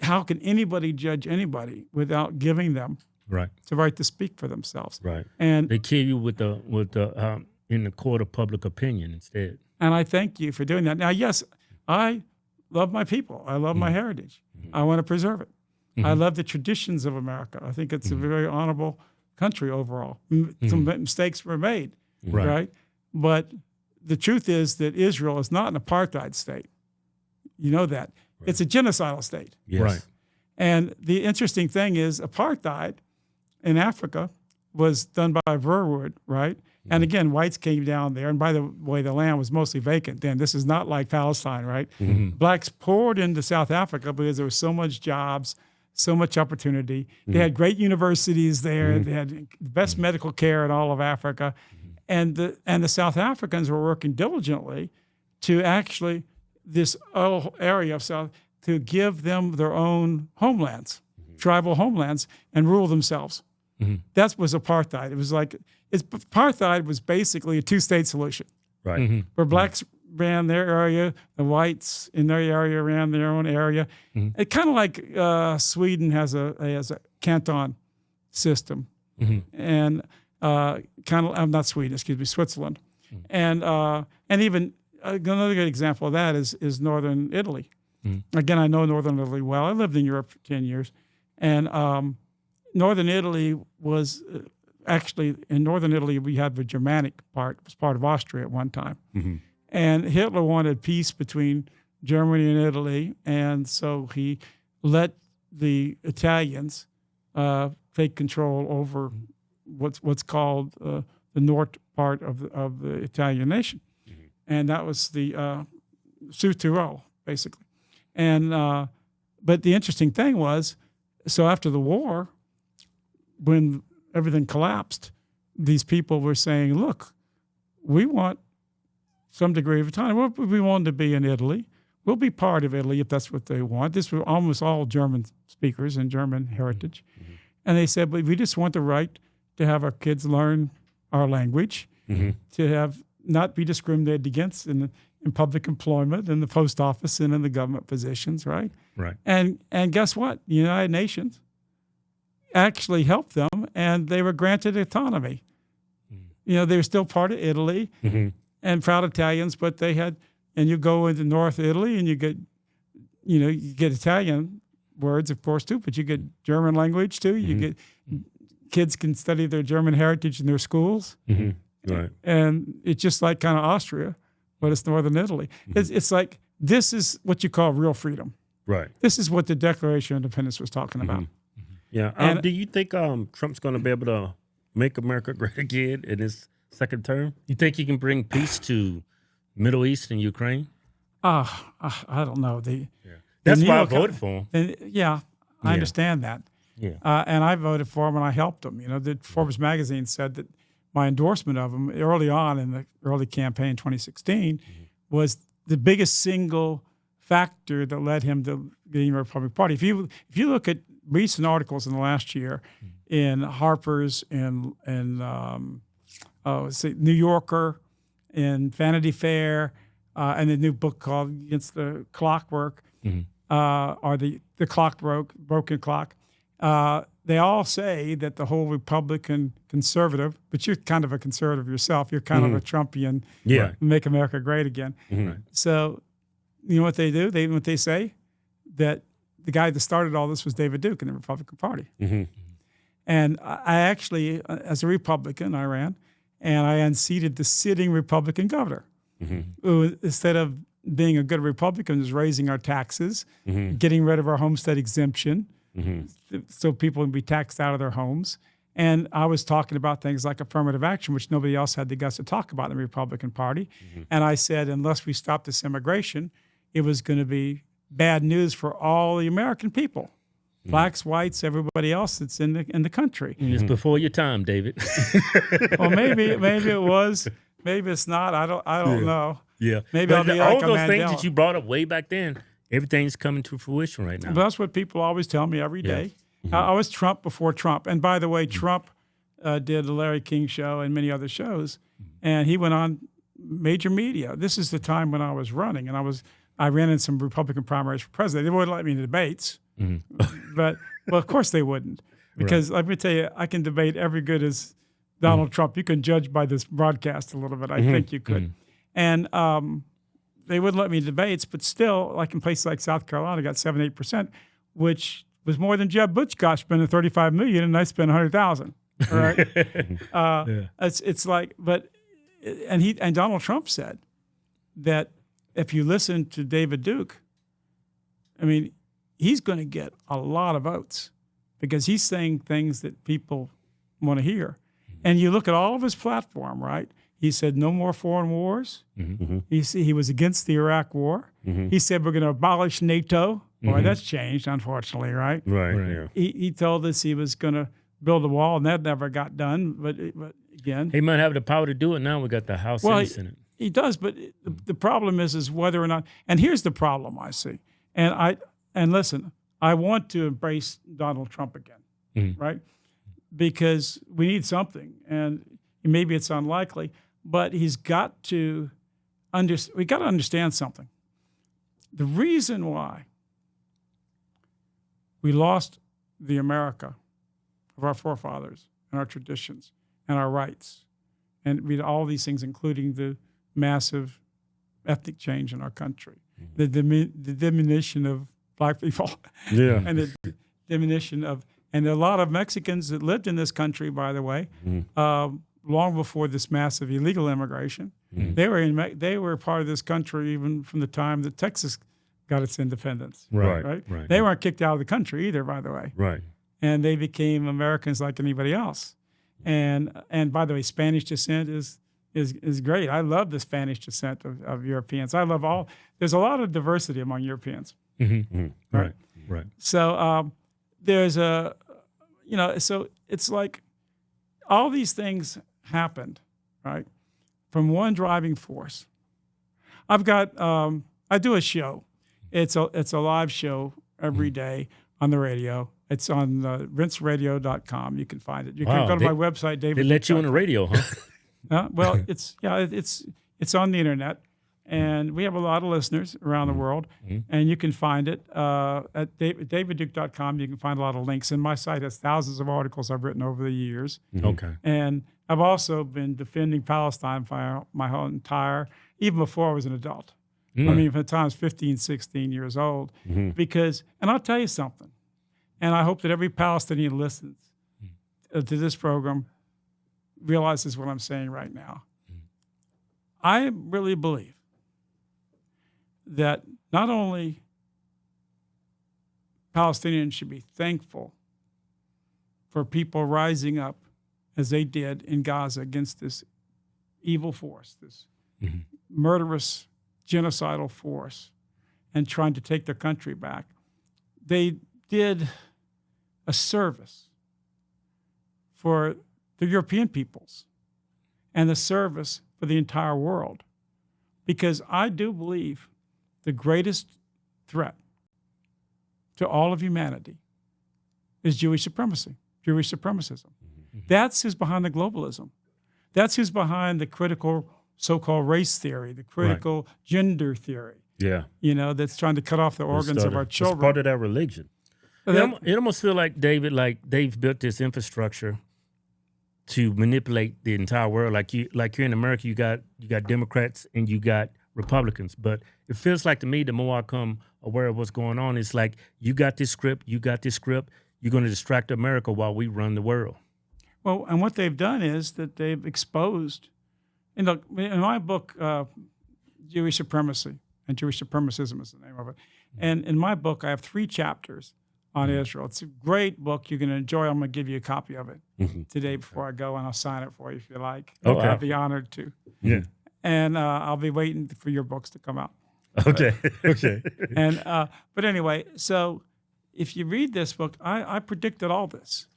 How can anybody judge anybody without giving them the right to speak for themselves? Right. And they kill you with the in the court of public opinion instead. And I thank you for doing that. Now, yes, I love my people. I love my heritage. I want to preserve it. I love the traditions of America. I think it's a very honorable country overall. Some mistakes were made, right? But the truth is that Israel is not an apartheid state. You know that. Right. It's a genocidal state. Yes. Right. And the interesting thing is apartheid in Africa was done by Verwoerd, right? And again, whites came down there. And by the way, the land was mostly vacant then. This is not like Palestine, right? Blacks poured into South Africa because there was so much jobs, so much opportunity. They had great universities there. They had the best medical care in all of Africa. And the South Africans were working diligently to actually, this area of South, to give them their own homelands, tribal homelands, and rule themselves. That was apartheid. It was like, apartheid was basically a two-state solution. Right. Where blacks ran their area, the whites in their area ran their own area. It kind of like Sweden has a canton system. And not Sweden, excuse me, Switzerland. And even another good example of that is Northern Italy. Again, I know Northern Italy well. I lived in Europe for 10 years. And Northern Italy was actually, in Northern Italy, we had the Germanic part. It was part of Austria at one time. And Hitler wanted peace between Germany and Italy. And so he let the Italians take control over what's called the north part of the Italian nation. And that was the Südtirol, basically. And but the interesting thing was, so after the war, when everything collapsed, these people were saying, look, we want some degree of autonomy. We want to be in Italy. We'll be part of Italy if that's what they want. This were almost all German speakers and German heritage. And they said, but we just want the right to have our kids learn our language, to have not be discriminated against in public employment, in the post office, and in the government positions, right? Right. And guess what? The United Nations actually helped them, and they were granted autonomy. They were still part of Italy, and proud Italians, but they had, and you go into North Italy, and you get Italian words, of course, too, but you get German language, too. You get kids can study their German heritage in their schools. Right. And it's just like kind of Austria, but it's Northern Italy. It's like, this is what you call real freedom. Right. This is what the Declaration of Independence was talking about. Yeah. And do you think Trump's going to be able to make America great again in his second term? You think he can bring peace to Middle East and Ukraine? I don't know. That's why I voted for him. I understand that. And I voted for him and I helped him. You know, the Forbes magazine said that my endorsement of him early on in the early campaign, 2016, was the biggest single factor that led him to getting the Republican Party. If you look at recent articles in the last year in Harper's and New Yorker, in Vanity Fair, and the new book called Against the Clockwork, or the clock broken clock. They all say that the whole Republican conservative, but you're kind of a conservative yourself. You're kind of a Trumpian. Yeah. Make America great again. So, you know what they do? They say that the guy that started all this was David Duke in the Republican Party. And I actually, as a Republican, I ran, and I unseated the sitting Republican governor, who, instead of being a good Republican, was raising our taxes, getting rid of our homestead exemption, so people would be taxed out of their homes. And I was talking about things like affirmative action, which nobody else had the guts to talk about in the Republican Party. And I said, unless we stop this immigration, it was going to be bad news for all the American people, blacks, whites, everybody else that's in the country. It's before your time, David. Well, maybe it was, maybe it's not. I don't know. Yeah, maybe I'll be all like a those things Mandela. that you brought up way back then, everything's coming to fruition right now. But that's what people always tell me every day. I was Trump before Trump. And by the way, Trump did the Larry King show and many other shows, and he went on major media. This is the time when I was running, and I ran in some Republican primaries for president. They wouldn't let me in the debates, but well, of course they wouldn't, because let me tell you, I can debate every good as Donald Trump. You can judge by this broadcast a little bit. I think you could. And they wouldn't let me in debates, but still, like in places like South Carolina, I got 7-8%, which was more than Jeb Bush got, spending $35 million, and I spent $100,000. All right, it's like, but and Donald Trump said that if you listen to David Duke, I mean, he's going to get a lot of votes because he's saying things that people want to hear. And you look at all of his platform, right? He said no more foreign wars. He was against the Iraq War. He said we're going to abolish NATO. Boy, that's changed, unfortunately, right? Right. He told us he was going to build a wall, and that never got done. But again, He might have the power to do it now. We got the House and the Senate. He does, but the problem is whether or not. And here's the problem I see. And listen, I want to embrace Donald Trump again, right? Because we need something, and maybe it's unlikely, but he's got to we got to understand something. The reason why we lost the America of our forefathers and our traditions and our rights, and all these things, including the massive ethnic change in our country, the diminution of black people, and the diminution of, and a lot of Mexicans that lived in this country, by the way, long before this massive illegal immigration, they were part of this country even from the time that Texas got its independence. Right. They weren't kicked out of the country either, by the way. Right. And they became Americans like anybody else. And by the way, Spanish descent is great. I love the Spanish descent of Europeans. I love there's a lot of diversity among Europeans. Right. So there's so it's like all these things happened, right, from one driving force. I've got I do a show. It's a live show every day on the radio. It's on rinceradio.com. You can find it. You can go to my website, David. They let you on the radio, huh? Well, it's on the internet, and we have a lot of listeners around the world, and you can find it at davidduke.com. You can find a lot of links, and my site has thousands of articles I've written over the years. Okay. And I've also been defending Palestine for my whole even before I was an adult. I mean, from the time I was 15, 16 years old, because, and I'll tell you something, and I hope that every Palestinian listens to this program realizes what I'm saying right now. I really believe that not only Palestinians should be thankful for people rising up as they did in Gaza against this evil force, this murderous, genocidal force, and trying to take their country back. They did a service for the European peoples and a service for the entire world. Because I do believe the greatest threat to all of humanity is Jewish supremacy, Jewish supremacism. That's who's behind the globalism. That's who's behind the critical so-called race theory, the critical gender theory. Yeah. That's trying to cut off the organs of our children. It's part of that religion. It almost feels like, David, like they've built this infrastructure to manipulate the entire world. Like here in America, you got Democrats and you got Republicans. But it feels like to me, the more I come aware of what's going on, it's like you got this script, you're going to distract America while we run the world. Well, and what they've done is that they've exposed, in my book, Jewish Supremacy, and Jewish Supremacism is the name of it. And in my book, I have 3 chapters on Israel. It's a great book. You're going to enjoy it. I'm going to give you a copy of it today before I go, and I'll sign it for you if you like. Okay. I'd be honored to. Yeah. And I'll be waiting for your books to come out. Okay. Okay. And but anyway, so if you read this book, I predicted all this.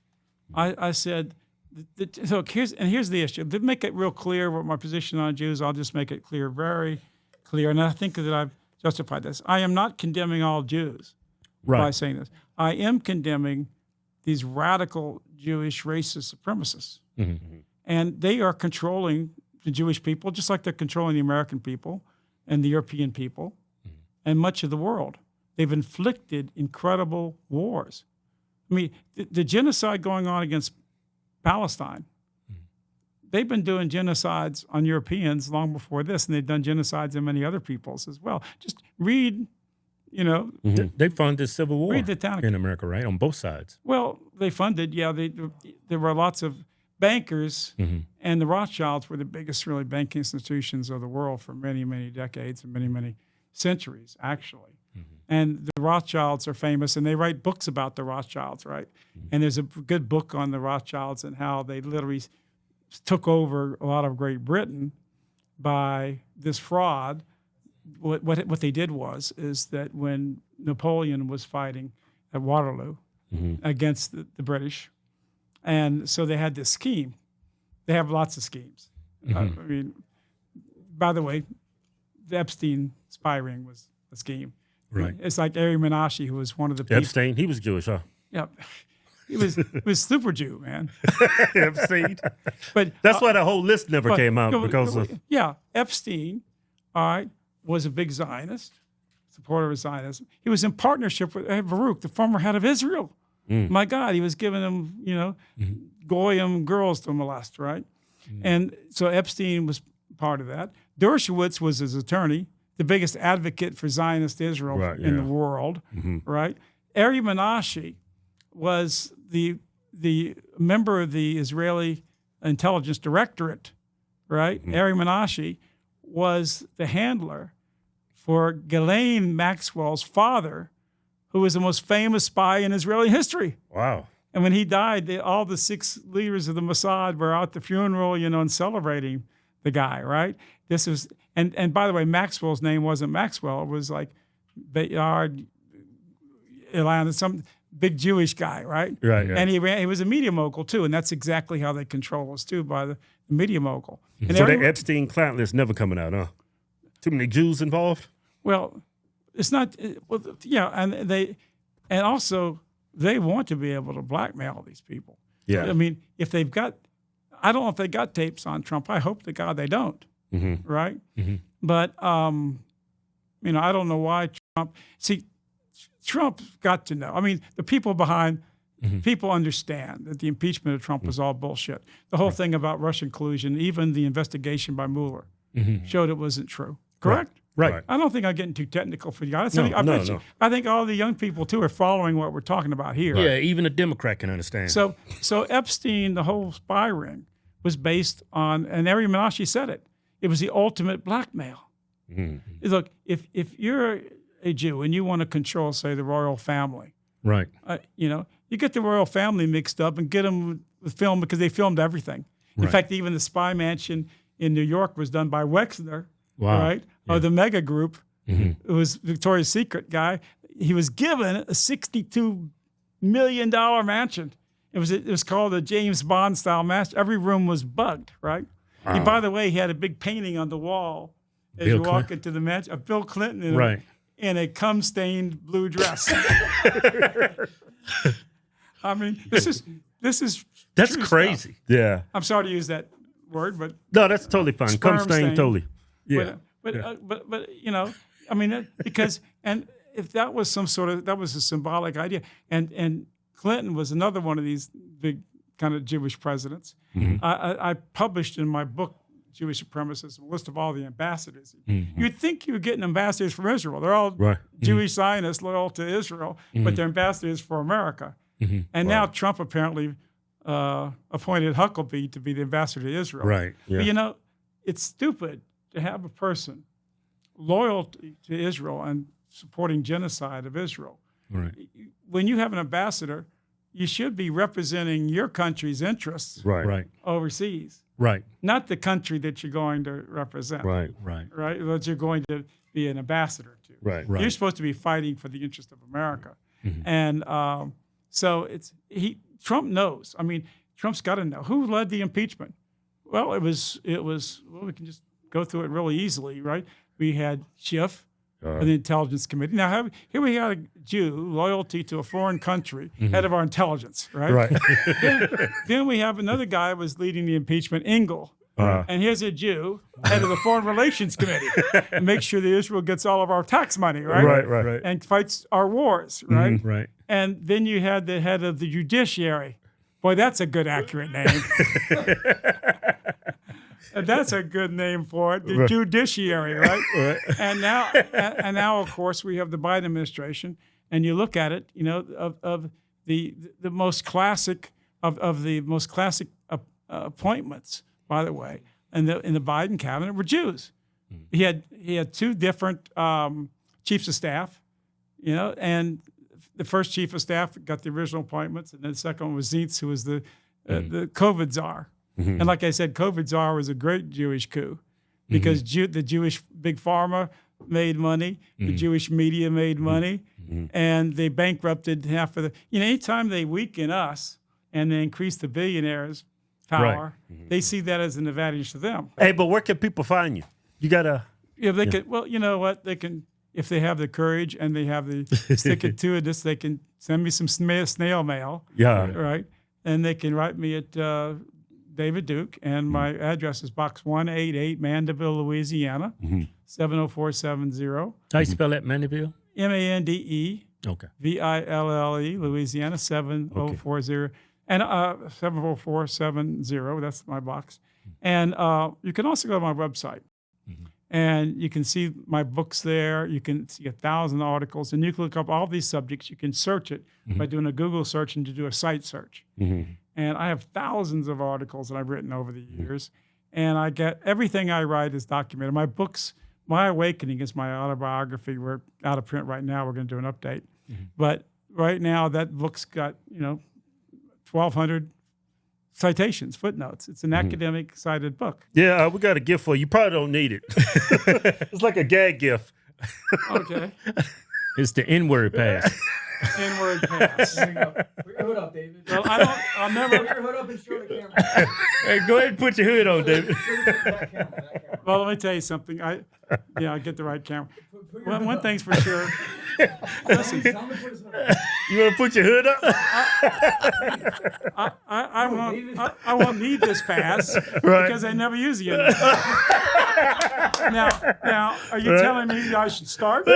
I said, so here's the issue. To make it real clear what my position on Jews, I'll just make it clear, very clear. And I think that I've justified this. I am not condemning all Jews by saying this. I am condemning these radical Jewish racist supremacists. And they are controlling the Jewish people, just like they're controlling the American people and the European people and much of the world. They've inflicted incredible wars. I mean, the genocide going on against Palestine, they've been doing genocides on Europeans long before this, and they've done genocides on many other peoples as well. Just read, They funded civil war read the town in America, right? On both sides. Well, they funded, there were lots of bankers, and the Rothschilds were the biggest really banking institutions of the world for many, many decades and many, many centuries, actually. And the Rothschilds are famous, and they write books about the Rothschilds, right? And there's a good book on the Rothschilds and how they literally took over a lot of Great Britain by this fraud. What they did is that when Napoleon was fighting at Waterloo against the British, and so they had this scheme. They have lots of schemes. I mean, by the way, the Epstein spy ring was a scheme. Right. It's like Ari Menashe, who was one of the people. Epstein, he was Jewish, huh? Yeah. He was super Jew, man. Epstein. But that's why the whole list never came out because of. Yeah, Epstein, was a big Zionist, supporter of Zionism. He was in partnership with Baruch, the former head of Israel. My God, he was giving them, Goyim girls to molest, right? And so Epstein was part of that. Dershowitz was his attorney, the biggest advocate for Zionist Israel in the world, right? Ari Menashe was the member of the Israeli Intelligence Directorate, right? Ari Menashe was the handler for Ghislaine Maxwell's father, who was the most famous spy in Israeli history. Wow. And when he died, all the 6 leaders of the Mossad were at the funeral, and celebrating the guy, right? This was, and by the way, Maxwell's name wasn't Maxwell. It was like Bayard, Ilan, some big Jewish guy, right? Right. Yeah. And he was a media mogul too, and that's exactly how they control us too, by the media mogul. And so the Epstein client list never coming out, huh? Too many Jews involved? Well, it's not. Well, yeah, and also they want to be able to blackmail these people. Yeah. I mean, if they've got, I don't know if they got tapes on Trump. I hope to God they don't. Right. But I don't know why Trump. See, Trump got to know. I mean, the people behind. People understand that the impeachment of Trump was all bullshit. The whole thing about Russian collusion, even the investigation by Mueller, showed it wasn't true. Correct? Right. I don't think I'm getting too technical for you guys. No. I think all the young people, too, are following what we're talking about here. Yeah, even a Democrat can understand. So Epstein, the whole spy ring, was based on, and Ari Menashe said it, it was the ultimate blackmail. Look, if you're a Jew and you want to control, say, the royal family, right? You get the royal family mixed up and get them with film because they filmed everything. In fact, even the spy mansion in New York was done by Wexner, right? Yeah. Or the Mega Group, who was Victoria's Secret guy. He was given a $62 million mansion. It was called a James Bond style mansion. Every room was bugged, right? And by the way, he had a big painting on the wall as you walk into the mansion of Bill Clinton in a cum-stained blue dress. I mean, this is That's true crazy. stuff. Yeah. I'm sorry to use that word, but No, that's totally fine. Sperm Come stain, stain. totally. Yeah. but you know, I mean, because and if that was that was a symbolic idea, and Clinton was another one of these big kind of Jewish presidents. I published in my book, Jewish Supremacists, a list of all the ambassadors. You'd think you were getting ambassadors from Israel. They're all Jewish Zionists loyal to Israel, but they're ambassadors for America. And now Trump apparently appointed Huckabee to be the ambassador to Israel. Right. Yeah. But you know, it's stupid to have a person loyal to Israel and supporting genocide of Israel. Right. When you have an ambassador, you should be representing your country's interests Right. overseas, Right. not the country that you're going to represent. Right. Right? That you're going to be an ambassador to. Right. You're supposed to be fighting for the interest of America. And so Trump knows. I mean, Trump's got to know. Who led the impeachment? Well, it was well, we can just go through it really easily, right? We had Schiff of the Intelligence Committee. Now, here we had a Jew, loyalty to a foreign country, head of our intelligence, right? Right. Then we have another guy who was leading the impeachment, Engel. And here's a Jew, head of the Foreign Relations Committee, and makes sure that Israel gets all of our tax money, right? Right. And fights our wars, right? Right. And then you had the head of the judiciary. Boy, that's a good, accurate name. And that's a good name for it, the judiciary, right? And now, of course, we have the Biden administration, and you look at it, you know, of the most classic of the most classic appointments, by the way, in the Biden cabinet were Jews. He had two different chiefs of staff, you know, and the first chief of staff got the original appointments, and then the second one was Zietz, who was the COVID czar. And like I said, COVID czar was a great Jewish coup because the Jewish big pharma made money, the Jewish media made money, and they bankrupted half of the. You know, anytime they weaken us and they increase the billionaires' power, they see that as an advantage to them. Hey, but where can people find you? You gotta. Yeah, they could. Well, you know what? They can, if they have the courage and they have the stick it to it. They can send me some snail mail. Yeah. Right, and they can write me at David Duke, and my address is Box 188, Mandeville, Louisiana, 70470. How you spell that, Mandeville? MANDE. Okay. VILLE, Louisiana, 7040. And 70470, that's my box. And you can also go to my website. And you can see my books there. You can see 1,000 articles. And you can look up all these subjects. You can search it by doing a Google search and to do a site search. And I have thousands of articles that I've written over the years. And I get everything I write is documented. My books, My Awakening is my autobiography. We're out of print right now. We're going to do an update. But right now, that book's got, 1,200 citations, footnotes. It's an academic cited book. Yeah, we got a gift for you. You probably don't need it. It's like a gag gift. Okay. It's the N-word pass. N-word pass. There you go. Put your hood up, David. Well, I'll never. Put your hood up and show the camera. Hey, go ahead and put your hood on, David. That camera. Well, let me tell you something. I get the right camera. Well, one thing's for sure. Listen, Tell him to put his hood up. You want to put your hood up? I won't need this pass because I never use it anymore. Now, are you telling me I should start?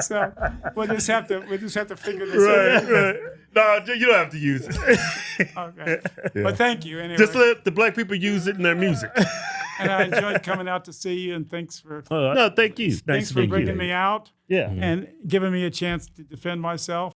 So we'll just have to figure this out. Right. No, you don't have to use it. Okay. But thank you anyway. Just let the black people use it in their music. And I enjoyed coming out to see you, and thanks for No, thank you. thanks for bringing me out Yeah. and giving me a chance to defend myself.